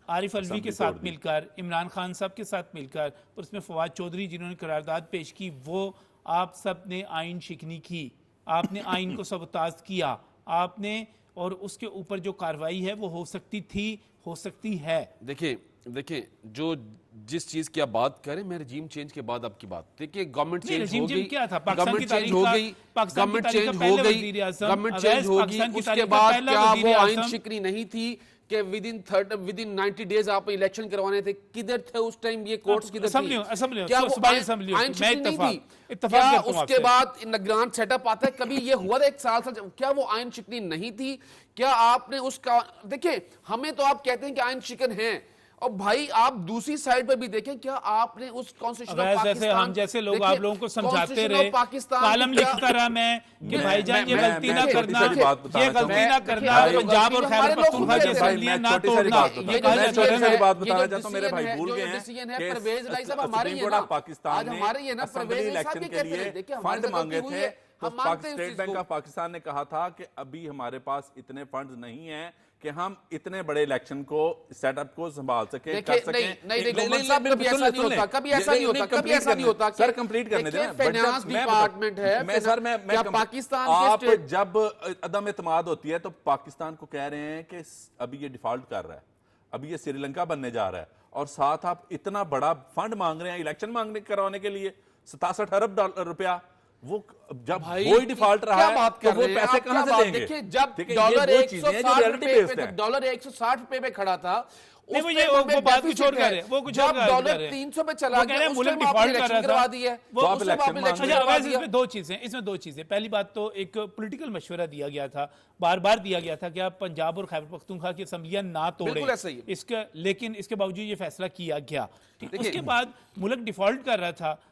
आरिफ अलवी के साथ मिलकर, इमरान खान साहब के साथ मिलकर, और उसमें फवाद चौधरी जिन्होंने करारदाद पेश की, वो आप सब ने आइन शिकनी की, आपने आइन को सबताज किया आपने, और उसके ऊपर जो कार्रवाई है वो हो सकती थी, हो सकती है। देखिए जो जिस चीज की आप बात करें, मैं रजीम चेंज के बाद आपकी बात, देखिए गवर्नमेंट नहीं, चेंज regime हो change गई, क्या था? पाकिस्तान की गवर्नमेंट चेंज तारीख हो का- गई, पाकिस्तान की गवर्नमेंट तारीख चेंज का हो पहले गई, वज़ीर आज़म, गवर्नमेंट अवैस चेंज होगी, पाकिस्तान की उसके तारीख का बाद पहला क्या वज़ीर वो आइन आज़म- शिकनी नहीं थी कि विदिन 90 डेज आप इलेक्शन करवाने थे? किधर थे उस टाइम ये कोर्ट्स, किधर असेंबली थी? क्या वो सूबाई असेंबली आइन मैं शिकनी नहीं थी? इत्तफाक क्या करता हूं उसके आपसे। बाद निगरान सेटअप आता है? कभी ये हुआ था एक साल क्या वो आइन शिकनी नहीं थी? क्या आपने उसका, देखिए हमें तो आप कहते हैं कि आइन शिकन है, और भाई आप दूसरी साइड पे भी देखें, क्या आपने उस कॉन्स्टिट्यूशन ऑफ जैसे पाकिस्तान, हम जैसे लोग देखिए, आप लोगों को समझाते कॉन्स्टिट्यूशन रहे, ऑफ पाकिस्तान कॉलम क्या- लिखता रहा मैं कि भाईजान ये गलती ना मैं करना, छोटी सी बात बताना ये गलती चाहूंगा। ना करना, देखिए, पंजाब और हमारे खैबर लोग पख्तूनख्वा कहते की हैं, असम्बलियां ना छोटी सारी तोड़ना, बात ये बताना कहा मैं जाता छोटी है। सारी बात ये बताना जो चाहता हूं, मेरे भाई decision भूल है, गए जो हैं decision है, कि परवेज इलाही साहब हमारे ही सुप्रीम है कोर्ट ना, ऑफ पाकिस्तान आज ने हमारे ही है ना, असेंबली परवेज साहब इलेक्शन भी के कहते लिए हैं, देखिए हमारे फंड साथ मांगे गलती हुई थे, है, तो हम मानते हैं स्टेट इस बैंक चीज को। ऑफ पाकिस्तान ने कहा था कि अभी हमारे पास इतने फंड्स नहीं हैं कि हम इतने बड़े इलेक्शन को सेटअप को संभाल सकें, कर देखिए सकें। नहीं, गोमन साहब, कभी ऐसा नहीं होता, कभी ऐसा नहीं होता, कभी ऐसा नहीं होता। सर कंप्लीट करने दें। फाइनेंस डिपार्टमेंट है, मैं सर मैं क्या पाकिस्तान के आप स्टेट, जब अदम एतमाद होती है तो पाकिस्तान को कह रहे हैं कि अभी ये डिफॉल्ट कर रहा है, अभी ये श्रीलंका बनने जा रहा है, और साथ आप इतना बड़ा फंड मांग रहे हैं इलेक्शन मांगने करवाने के लिए 67 अरब रुपया, वो जब वो ही डिफॉल्ट रहा क्या है बात तो कर वो रहे हैं पैसे आप? कहां क्या से बात? देंगे? देखिए जब देखिए, डॉलर ये वो चीजें हैं जो 160 reality रुपए based पे, हैं। डॉलर 160 रुपए पे खड़ा था, नहीं, उस वो टाइम ये हमें वो बात कुछ deficit और कर है। रहे हैं, वो कुछ जब और कर डॉलर रहे हैं। 300 पे चला वो कह रहे गया, हैं उस मुल्क टाइम आपने डिफॉल्ट कर इलेक्शन रहा था। करवा दी है, वो तो आप उस टाइम इलेक्शन आपने मांग इलेक्शन रहे अच्छा करवा अवैस, दिया। इसमें दो चीजें पहली बात तो एक पॉलिटिकल मशवरा दिया गया था, बार बार दिया गया था कि आप पंजाब और खैबर पख्तूनख्वा की असम्बलियां ना तोड़ें, बिल्कुल ऐसा ही है। इसका, लेकिन इसके बावजूद ये फैसला किया गया। ठीक, देखिए- उसके बाद मुल्क डिफॉल्ट कर रहा था।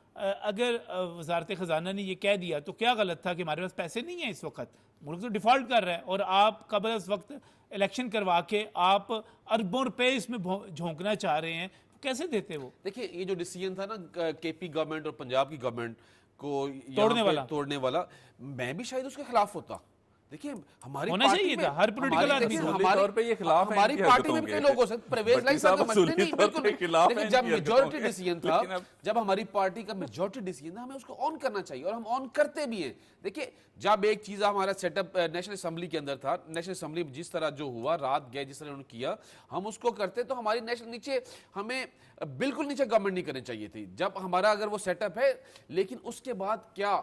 अगर वजारत खजाना ने ये कह दिया तो क्या गलत था कि हमारे पास पैसे नहीं है इस वक्त, मुल्क तो डिफॉल्ट कर रहा है, और आप कबल इस वक्त इलेक्शन करवा के आप अरबों रुपए इसमें झोंकना चाह रहे हैं, कैसे देते वो? देखिए ये जो डिसीजन था ना केपी गवर्नमेंट और पंजाब की गवर्नमेंट को तोड़ने वाला, मैं भी शायद उसके खिलाफ होता। देखिए हमारी होना पार्टी चाहिए में- था, हर political हमारी- आदमी देखिए, को। असूली तौर पे ये खिलाफ हैं हमारी इनकी पार्टी में हरकतों कई के। लोग हो सकते, परवेज भट्टी लाई साहब साहब समझते असूली नहीं, तौर बिल्कुल पे नहीं। खिलाफ लेकिन हैं जब इनकी मेजॉरिटी हरकतों के। डिसीजन था, लेकिन अब- जब हमारी पार्टी का मेजॉरिटी डिसीजन था, हमें उसको ऑन करना चाहिए, और हम ऑन करते भी हैं। देखिए जब एक चीज हमारा सेटअप नेशनल असेंबली के अंदर था, नेशनल असेंबली जिस तरह जो हुआ, रात गए जिस तरह उन्होंने किया, हम उसको करते तो हमारी नेशनल नीचे, हमें बिल्कुल नीचे गवर्नमेंट नहीं करनी चाहिए थी जब हमारा अगर वो सेटअप है। लेकिन उसके बाद क्या,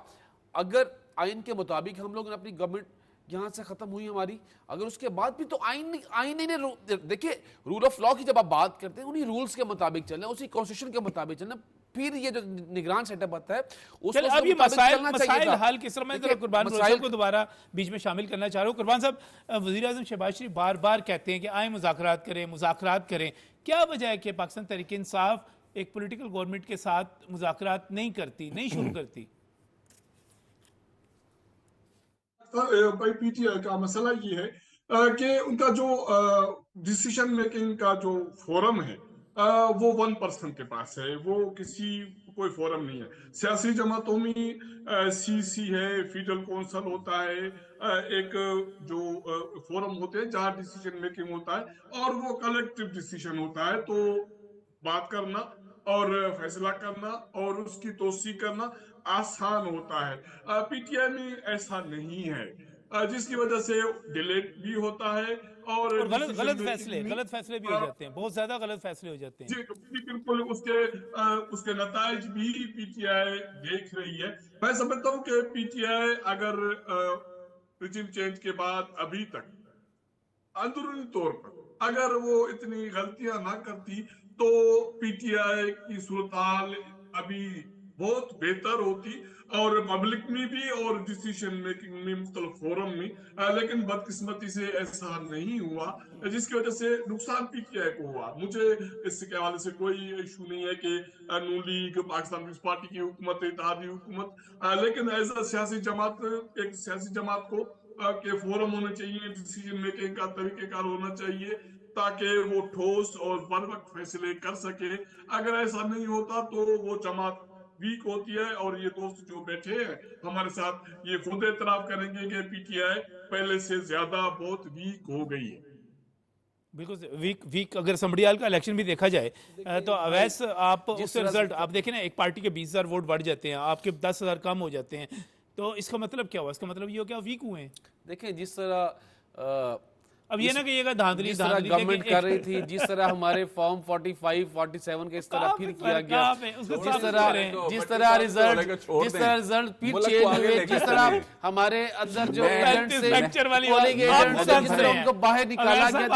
अगर आइन के मुताबिक हम लोग ने अपनी गवर्नमेंट यहां से खत्म हुई हमारी, अगर उसके बाद भी तो आइन ने देखिए रूल ऑफ लॉ की जब आप बात करते हैं, उन्हीं रूल्स के मुताबिक चलना, उसी कॉन्स्टिट्यूशन के मुताबिक चलना, फिर ये जो निगरान सेटअप आता है उसको चल, अब ये मसाइल हल किस तरह, मैं जरा कुर्बान रोशा को दोबारा बीच में शामिल करना चाह रहा हूँ। कुर्बान साहब, वज़ीर आज़म शहबाज शरीफ बार बार कहते हैं कि आए मुज़ाकरात करें, क्या वजह है कि पाकिस्तान तहरीक इंसाफ एक पॉलिटिकल गवर्नमेंट के साथ मुज़ाकरात नहीं करती, नहीं शुरू करती? भाई पीटीआई का मसला ये है कि उनका जो डिसीजन मेकिंग का जो फोरम है वो 1% के पास है, वो कोई फोरम नहीं है। सियासी जमातों में सीसी है, फेडरल काउंसिल होता है, एक जो फोरम होते हैं जहाँ डिसीजन मेकिंग होता है, और वो कलेक्टिव डिसीजन होता है। तो बात करना और फैसला करना और उसकी तोसी करना आसान होता है। पीटीआई में ऐसा नहीं है, जिसकी वजह से डिलेट भी होता है और गलत decision making फैसले भी हो जाते हैं, बहुत ज्यादा गलत फैसले हो जाते हैं। जी बिल्कुल, उसके नताइज भी पीटीआई देख रही है। मैं समझता हूँ कि पीटीआई अगर रिजिम चेंज के बाद अभी तक अंदरूनी तौर पर अगर वो इतनी गलतियां ना करती तो पीटीआई की सूरत हाल अभी बहुत बेहतर होती और पब्लिक में भी और डिसीजन मेकिंग में मुख्तलिफ फोरम में, लेकिन बदकिस्मती से ऐसा नहीं हुआ, जिसकी वजह से नुकसान पीटीआई को हुआ। मुझे इसके हवाले से कोई इशू नहीं है कि नून लीग, पाकिस्तान पीपल्स पार्टी की हुकूमत, इत्तेहादी हुकूमत, लेकिन एज अ सियासी जमात, एक सियासी जमात को के फोरम होने चाहिए, डिसीजन मेकिंग का तरीकेकार होना चाहिए ताकि वो ठोस और बर वक्त फैसले कर सके। अगर ऐसा नहीं होता तो वो जमात वीक होती है, और ये दोस्त जो बैठे हैं हमारे साथ ये खुद एतराफ करेंगे कि पीटीआई पहले से ज्यादा बहुत वीक हो गई है। बिल्कुल वीक वीक अगर समड़ियाल का इलेक्शन भी देखा जाए तो अवैस आप उससे रिजल्ट आप देखें ना, एक पार्टी के 20,000 वोट बढ़ जाते हैं, आपके 10,000 कम हो जाते हैं, तो इसका मतलब क्या हुआ? इसका मतलब ये हो क्या वीक हुए हैं? देखिए जिस तरह अब ये ना कहिएगा धांधली जिस तरह धांधली गवर्नमेंट कर रही थी, जिस तरह हमारे फॉर्म 45, 47 के इस तरह फिर किया गया, जिस तरह रिजल्ट फिर चेंज हुए, जिस तरह हमारे अंदर जो एजेंट से पोलिंग एजेंट से जिस तरह उनको बाहर निकाला गया,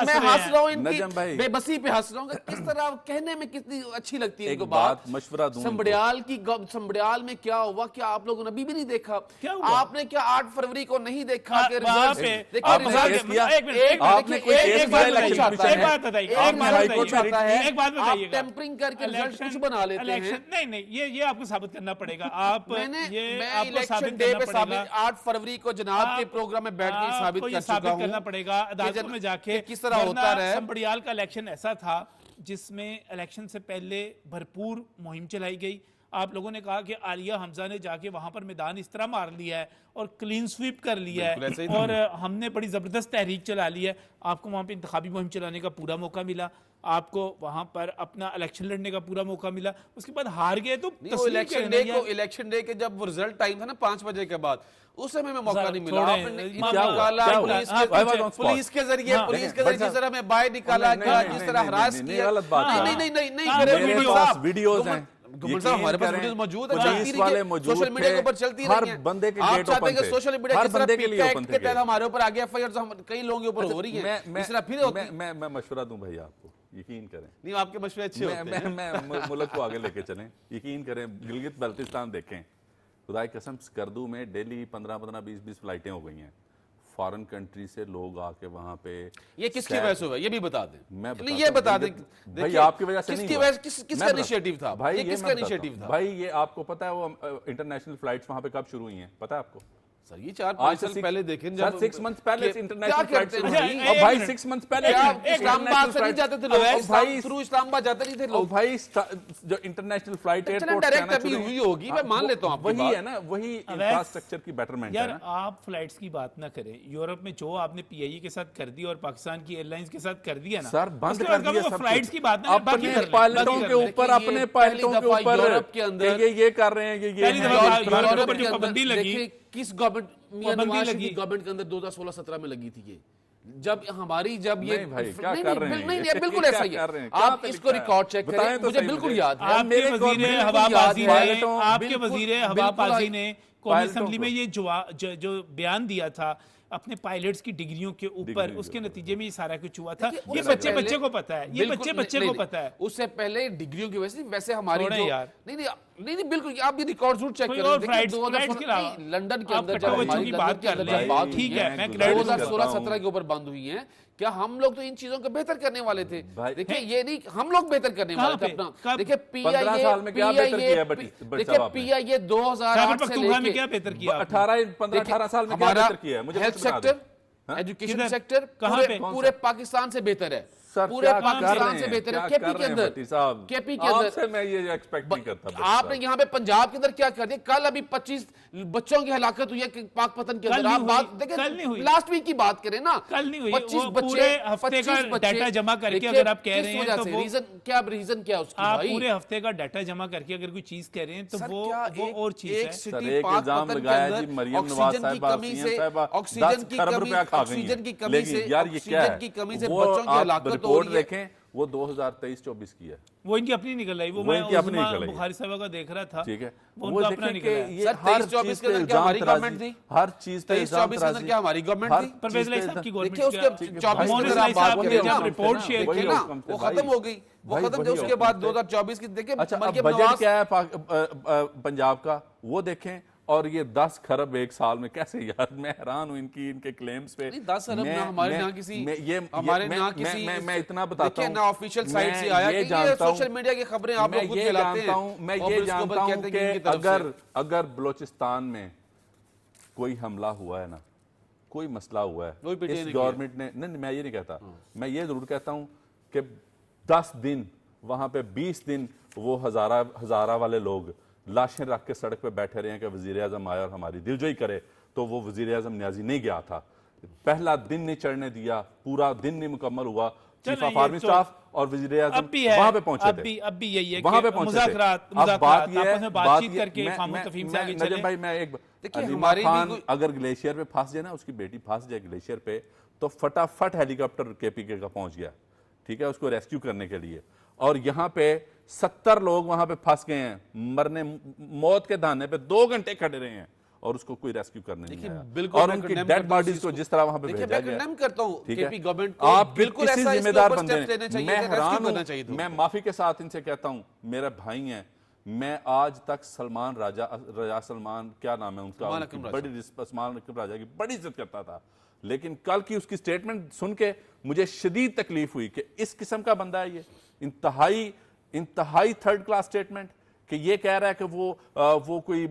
मैं हंस रहा हूँ इनकी बेबसी पे हंस रहा हूँ, किस तरह कहने में कितनी अच्छी लगती है इनको बात। मशवरा दूं संबड़ियाल में क्या हुआ, क्या आप लोगों ने अभी भी नहीं देखा? आपने क्या 8 फरवरी को नहीं देखा कि एक बात बताइए, टेम्परिंग करके रिजल्ट कुछ बना लेते हैं। नहीं, ये आपको साबित करना पड़ेगा। आप आपको साबित करना पड़ेगा। 8 फरवरी को जनाब के प्रोग्राम में बैठ के साबित करना पड़ेगा अदालतों में जाके किस तरह होता है। संबड़ियाल का इलेक्शन ऐसा था जिसमें इलेक्शन से पहले भरपूर मुहिम चलाई गई। आप लोगों ने कहा कि आलिया हमजा ने जाके वहां पर मैदान इस तरह मार लिया है और क्लीन स्वीप कर लिया है और हमने बड़ी जबरदस्त तहरीक चला ली है। आपको वहां पे इंतखाबी मुहिम चलाने का पूरा मौका मिला, आपको वहां पर अपना इलेक्शन लड़ने का पूरा मौका मिला, उसके बाद हार गए तो इलेक्शन डे के जब वो रिजल्ट टाइम था ना 5 बजे के बाद, उस समय में मौका नहीं मिला। पुलिस के जरिए जिस तरह में बाहर निकाला गया, जिस तरह हरास किया, नहीं वीडियोस हैं हमारे पास वीडियोस मौजूद है, पुलिस वाले मौजूद सोशल मीडिया के ऊपर चलती रही हर बंदे के गेट ओपन थे, सोशल मीडिया हर बंदे के लिए ओपन थे। के तहत हमारे ऊपर आगे एफआईआर कई लोगों के ऊपर हो रही है, इस तरह फिर मैं मशवरा दूं भाई आपको, यकीन करें। नहीं आपके मशवरे अच्छे होते हैं। मैं मुल्क को आगे लेके चलें, यकीन करें। गिलगित बल्तिस्तान देखें, खुदा की कसम स्कर्दू में डेली 15-15, 20-20 फ्लाइटें हो गई हैं फॉरेन कंट्री से, लोग आके वहां पे। ये किसकी वजह से हुआ ये भी बता दें। मैं ये बता दें भाई, आपकी वजह से किसकी वजह, किसका इनिशिएटिव था भाई? ये किसका इनिशिएटिव था भाई? ये आपको पता है वो इंटरनेशनल फ्लाइट्स वहां पे कब शुरू हुई हैं, पता है आपको? सर ये 4-5 साल पहले देखें, जब 6 मंथ्स पहले इंटरनेशनल फ्लाइट शुरू हैं? हुई। और भाई 6 मंथ्स पहले इस्लामाबाद से नहीं जाते थे लोग, भाई थ्रू इस्लामाबाद जाते नहीं थे लोग भाई। जो इंटरनेशनल फ्लाइट एयरपोर्ट डायरेक्ट अभी हुई होगी, मैं मान लेता हूं आपकी वही बात है ना, वही इंफ्रास्ट्रक्चर की बेटरमेंट है यार। ना। आप फ्लाइट्स की बात ना करें, यूरोप में जो आपने पीआईए के साथ कर दी और पाकिस्तान की एयरलाइंस के साथ कर दिया ना सर, बंद कर दिया सब। फ्लाइट्स की बात ना, अपने पायलटों के ऊपर, अपने पायलटों के ऊपर यूरोप के अंदर ये कर रहे हैं, ये पाबंदी लगी। किस गवर्नमेंट गवर्नमेंट के अंदर 2016-17 में लगी थी ये, जब हमारी जब ये भाई क्या कर रहे हैं? नहीं बिल्कुल ऐसा ही है। आप इसको रिकॉर्ड चेक करें, मुझे बिल्कुल याद है। आपके वजीर हवाबाजी ने कौमी असेंबली में ये जो बयान दिया था अपने पायलट्स की डिग्रियों के ऊपर, उसके नतीजे में ये सारा कुछ हुआ था। ये बच्चे को पता है, ये बच्चे को पता है। उससे पहले डिग्रियों की वजह से वैसे हमारी नहीं बिल्कुल, आप ये रिकॉर्ड जरूर चेक करें। लंदन के अंदर जब हमारी बात ठीक है 2016-17 के ऊपर बंद हुई है, क्या हम लोग तो इन चीजों को बेहतर करने वाले थे? देखिए ये नहीं हम लोग बेहतर करने वाले थे अपना। देखिए पीआईए 2008 से लेके क्या बेहतर किया? 18 साल में क्या बेहतर किया? मुझे हेल्थ सेक्टर, एजुकेशन सेक्टर पूरे पाकिस्तान से बेहतर है, पूरे पाकिस्तान से बेहतर है। केपी के अंदर मैं ये एक्सपेक्ट नहीं करता। आपने यहाँ पे पंजाब के अंदर क्या कर दिया? कल अभी 25 बच्चों की हलाकत हुई है पाक पतन के अंदर। आप बात देखें, लास्ट वीक की बात करें ना, कल नहीं हुई। 25 पूरे हफ्ते का डाटा जमा करके अगर आप कह रहे हैं तो रीजन क्या उसकी? आप पूरे हफ्ते का डाटा जमा करके अगर कोई चीज कह रहे हैं तो वो और चीज है। सिटी पाक पतन के अंदर ऑक्सीजन की कमी से ऑक्सीजन की कमी से बच्चों की हलाकत रिपोर्ट देखें, वो 2023-24 की है। वो इनकी अपनी निकल रही, वो वो मैं इनकी अपनी उस्मा निकल रही है। बुखारी साहब का देख रहा था, ठीक है, वो उनका अपना देखें निकल कि रहा है। ये सर, हर 23-24 चीज के अंदर पे क्या हमारी इल्जाम गवर्नमेंट तराजी, थी? हर चीज पे 23-24 के अंदर क्या हमारी गवर्नमेंट हर थी? परवेज चीज लाई पे साहब की देखिए गवर्नमेंट उसके का 24 मोहन के इस्लाही अंदर साहब आप ने बोलिए जब ना, रिपोर्ट शेयर देखिए की ना, हुक्म थे वो भाई। खत्म हो गई, वो भाई, खत्म थे। वही उसके हुक्म बाद थे। 2024 की देखिए अच्छा, अब मरियम बजट नवाज क्या है पंजाब का वो देखें, और ये 10 खरब एक साल में कैसे, यार मैं हैरान हूँ इनके क्लेम्स पे। नहीं, 10 अरब ना हमारे ना किसी हमारे ना किसी मैं इतना बताता देखिए हूँ ना ऑफिशियल साइट से आया कि ये सोशल मीडिया की खबरें आप लोग खुद फैलाते हैं। मैं और ये फिर उसके बाद जानता हूँ कहते हैं कि इनकी तरफ से। अगर बलोचिस्तान में कोई हमला हुआ है ना, कोई मसला हुआ है, वही पिटे इस नहीं गवर्नमेंट ने, नहीं मैं ये नहीं कहता, मैं ये जरूर कहता हूँ कि 10 दिन वहां पे 20 दिन वो हजारा वाले लोग लाशें रख के सड़क पे बैठे रहे हैं कि वजीर आजम आया और हमारी दिलजोई करे, तो वो वजीर आजम न्याजी नहीं गया था। पहला दिन नहीं चढ़ने दिया, पूरा दिन नहीं मुकम्मल हुआ, चीफ ऑफ आर्मी स्टाफ और वजीर आजम वहां पे पहुंचे थे। अब भी यही है वहां कि पे पहुंचे थे। मुज़ाकरात अब बात ये आपस में है, बातचीत करके फामूद तफहीम से आगे चले। नजम भाई मैं एक देखिए, अलीमा हमारी भी खान कोई- अगर ग्लेशियर पे फंस जाए ना, उसकी बेटी फंस जाए ग्लेशियर पे, तो फटाफट हेलीकॉप्टर केपीके का पहुंच गया, ठीक है, उसको रेस्क्यू करने के लिए। और यहाँ पे 70 लोग वहां पे फंस गए हैं, मरने मौत के दाने पे 2 घंटे खड़े रहे हैं और उसको कोई रेस्क्यू करने नहीं आया। बिल्कुल और मैं उनकी condemn डेड करता हूं बॉडीज इस को चीज जिस तरह वहां पे देखिए, भेजा मैं गया, condemn करता हूं ठीक है, केपी गवर्नमेंट को, आप बिल्कुल किसी ऐसा इसके जिम्मेदार ऊपर बंदे steps लेने चाहिए मैं थे, rescue हैरान करना चाहिए था हूं, मैं उनको। माफी के साथ इनसे कहता हूं, मेरे भाई हैं, मैं आज तक सलमान राजा सलमान क्या नाम है उनका, सलमान उनकी अकरम बड़ी सलमान अकरम राजा की बड़ी इज्जत करता था, लेकिन कल की उसकी स्टेटमेंट सुन के मुझे शदीद तकलीफ हुई कि इस किस्म का बंदा है ये, इंतहाई थर्ड क्लास स्टेटमेंट, कि ये कह रहा है कि वो कोई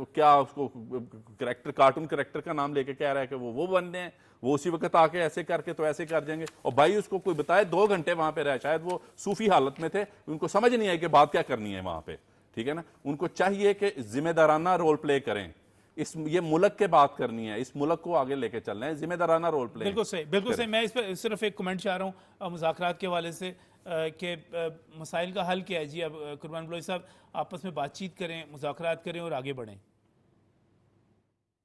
क्या उसको करेक्टर, कार्टून करेक्टर का नाम लेके कह रहा है कि वो बनने हैं, वो उसी वक्त आके ऐसे करके तो ऐसे कर जाएंगे। और भाई उसको कोई बताए 2 घंटे वहां पे रहे, शायद वो सूफी हालत में थे, उनको समझ नहीं आई कि बात क्या करनी है वहां पे, ठीक है ना। उनको चाहिए कि जिम्मेदाराना रोल प्ले करें, ये मुल्क के बात करनी है, इस मुल्क को आगे लेके चलना है, जिम्मेदाराना रोल प्ले। बिल्कुल सही, बिल्कुल सही। मैं इस पर सिर्फ एक कमेंट चाह रहा हूँ मुज़ाकरात के हवाले से कि मसाइल का हल क्या है जी। अब कुर्बान बलोच साहब आपस में बातचीत करें, मुज़ाकरात करें और आगे बढ़ें।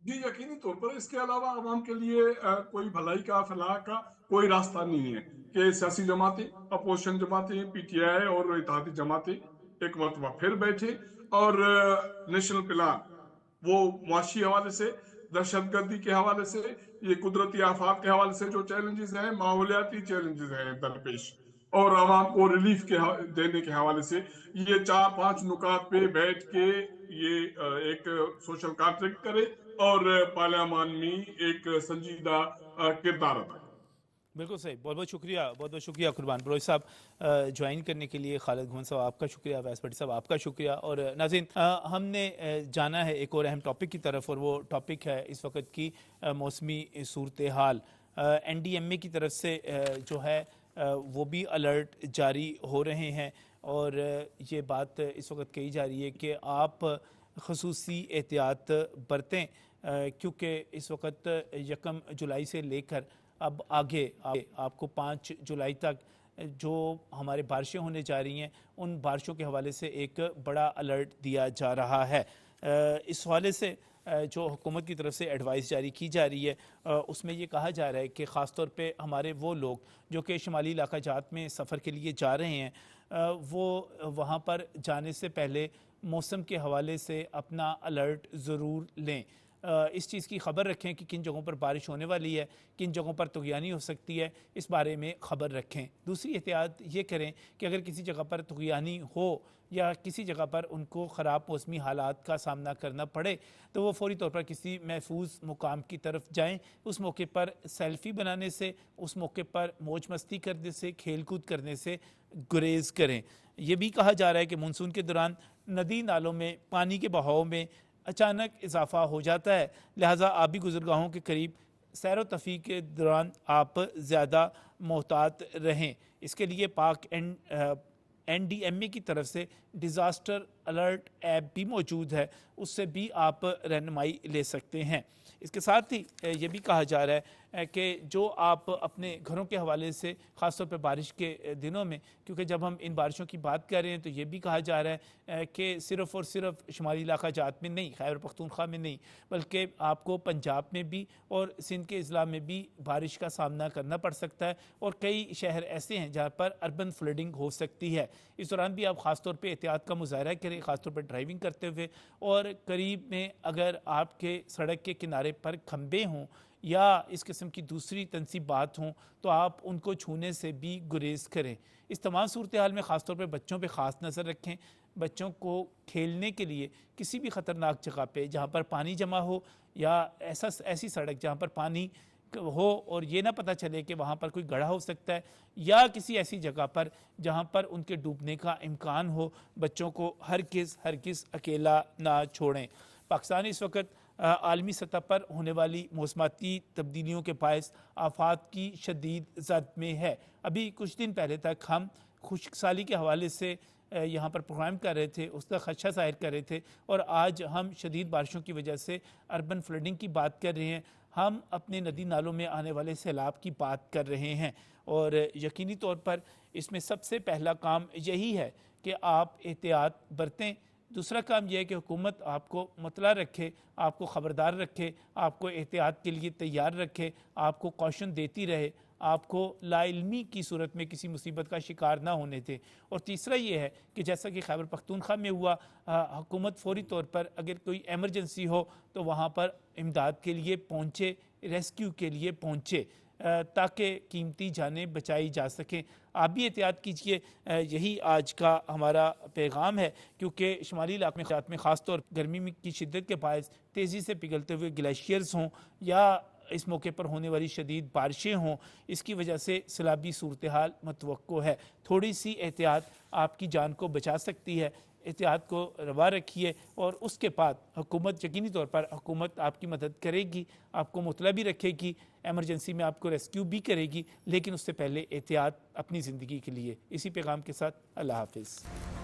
जी यकीनी तौर पर इसके अलावा आवाम के लिए कोई भलाई का फलाह का कोई रास्ता नहीं है कि सियासी जमातें, अपोजिशन जमातें, पीटीआई और इत्तेहादी जमातें एक मरतबा फिर बैठे और नेशनल प्लान, वो मुआशी हवाले से, दहशतगर्दी के हवाले से, ये कुदरती आफात के हवाले से जो चैलेंजेस हैं, माहौलियाती चैलेंजेस हैं दरपेश, और आवाम को रिलीफ देने के हवाले से, ये 4-5 नुकात पे बैठ के ये एक सोशल कॉन्ट्रैक्ट करे और पार्लियामान में एक संजीदा किरदार अदा करे। बिल्कुल सही, बहुत बहुत शुक्रिया, बहुत बहुत शुक्रिया कुर्बान बलोच साहब ज्वाइन करने के लिए। खालिद घुमन साहब आपका शुक्रिया, वैस भट्टी साहब आपका शुक्रिया। और नाज़रीन, हमने जाना है एक और अहम टॉपिक की तरफ, और वो टॉपिक है इस वक्त की मौसमी सूरत हाल। NDMA की तरफ से जो है वो भी अलर्ट जारी हो रहे हैं, और ये बात इस वक्त कही जा रही है कि आप खसूसी एहतियात बरतें, क्योंकि इस वक्त 1 जुलाई से लेकर अब आगे आपको 5 जुलाई तक जो हमारे बारिशें होने जा रही हैं, उन बारिशों के हवाले से एक बड़ा अलर्ट दिया जा रहा है। इस हवाले से जो हुकूमत की तरफ से एडवाइस जारी की जा रही है, उसमें ये कहा जा रहा है कि ख़ास तौर पे हमारे वो लोग जो कि शुमाली इलाका जात में सफ़र के लिए जा रहे हैं, वो वहाँ पर जाने से पहले मौसम के हवाले से अपना अलर्ट ज़रूर लें। इस चीज़ की ख़बर रखें कि किन जगहों पर बारिश होने वाली है, किन जगहों पर तुग़यानी हो सकती है, इस बारे में ख़बर रखें। दूसरी एहतियात ये करें कि अगर किसी जगह पर तुग़यानी हो या किसी जगह पर उनको ख़राब मौसमी हालात का सामना करना पड़े, तो वो फ़ौरी तौर पर किसी महफूज मुकाम की तरफ जाएँ। उस मौके पर सेल्फ़ी बनाने से, उस मौके पर मौज मस्ती करने से, खेल कूद करने से गुरेज़ करें। ये भी कहा जा रहा है कि मानसून के दौरान नदी नालों में पानी के बहाव में अचानक इजाफा हो जाता है, लिहाजा आबी गुज़रगाहों के करीब सैर व तफ़रीह के दौरान आप ज़्यादा मोहतात रहें। इसके लिए पाक NDMA की तरफ से डिज़ास्टर अलर्ट ऐप भी मौजूद है, उससे भी आप रहनुमाई ले सकते हैं। इसके साथ ही ये भी कहा जा रहा कि जो आप अपने घरों के हवाले से ख़ासतौर पर बारिश के दिनों में, क्योंकि जब हम इन बारिशों की बात कर रहे हैं तो ये भी कहा जा रहा है कि सिर्फ़ और सिर्फ शुमाली इलाका जात में नहीं, खैबर पख्तूनख्वा में नहीं, बल्कि आपको पंजाब में भी और सिंध के अजला में भी बारिश का सामना करना पड़ सकता है और कई शहर ऐसे हैं जहाँ पर अर्बन फ्लडिंग हो सकती है। इस दौरान भी आप ख़ासतौर पे एहतियात का मुजाहरा करें, ख़ासतौर पर ड्राइविंग करते हुए, और करीब में अगर आपके सड़क के किनारे पर खंबे हों या इस किस्म की दूसरी तनसीबात हों तो आप उनको छूने से भी गुरेज करें। इस तमाम सूरत हाल में ख़ासतौर पर बच्चों पर ख़ास नज़र रखें। बच्चों को खेलने के लिए किसी भी ख़तरनाक जगह पे जहाँ पर पानी जमा हो या ऐसी सड़क जहाँ पर पानी हो और ये ना पता चले कि वहाँ पर कोई गड्ढा हो सकता है, या किसी ऐसी जगह पर जहाँ पर उनके डूबने का इम्कान हो, बच्चों को हरगिज़ अकेला ना छोड़ें। पाकिस्तान इस वक्त आलमी सतह पर होने वाली मौसमाती तब्दीलियों के बायस आफात की शदीद ज़द में है। अभी कुछ दिन पहले तक हम खुशकसाली के हवाले से यहाँ पर प्रोग्राम कर रहे थे, उसका खदशा ज़ाहिर कर रहे थे, और आज हम शदीद बारिशों की वजह से अर्बन फ्लडिंग की बात कर रहे हैं, हम अपने नदी नालों में आने वाले सैलाब की बात कर रहे हैं। और यकीनी तौर पर इसमें सबसे पहला काम यही है कि आप एहतियात बरतें। दूसरा काम यह है कि हुकूमत आपको मुतला रखे, आपको ख़बरदार रखे, आपको एहतियात के लिए तैयार रखे, आपको कॉशन देती रहे, आपको लाइल्मी की सूरत में किसी मुसीबत का शिकार ना होने दें। और तीसरा ये है कि जैसा कि खैबर पख्तूनख्वा में हुआ, हुकूमत फ़ौरी तौर पर अगर कोई एमरजेंसी हो तो वहाँ पर इमदाद के लिए पहुँचे, रेस्क्यू के लिए पहुँचे, ताकि कीमती जानें बचाई जा सकें। आप भी एहतियात कीजिए, यही आज का हमारा पैगाम है, क्योंकि शुमाली इलाक़े में ख़ास तौर गर्मी की शिद्दत के बायस तेज़ी से पिघलते हुए ग्लेशियर्स हों या इस मौके पर होने वाली शदीद बारिशें हों, इसकी वजह से सैलाबी सूरत हाल मतवक्को है। थोड़ी सी एहतियात आपकी जान को बचा सकती है। एहतियात को रवा रखिए और उसके बाद हुकूमत, यकीनी तौर पर हुकूमत आपकी मदद करेगी, आपको मुतला भी रखेगी, एमरजेंसी में आपको रेस्क्यू भी करेगी, लेकिन उससे पहले एहतियात अपनी ज़िंदगी के लिए। इसी पैगाम के साथ अल्लाह हाफ़िज़।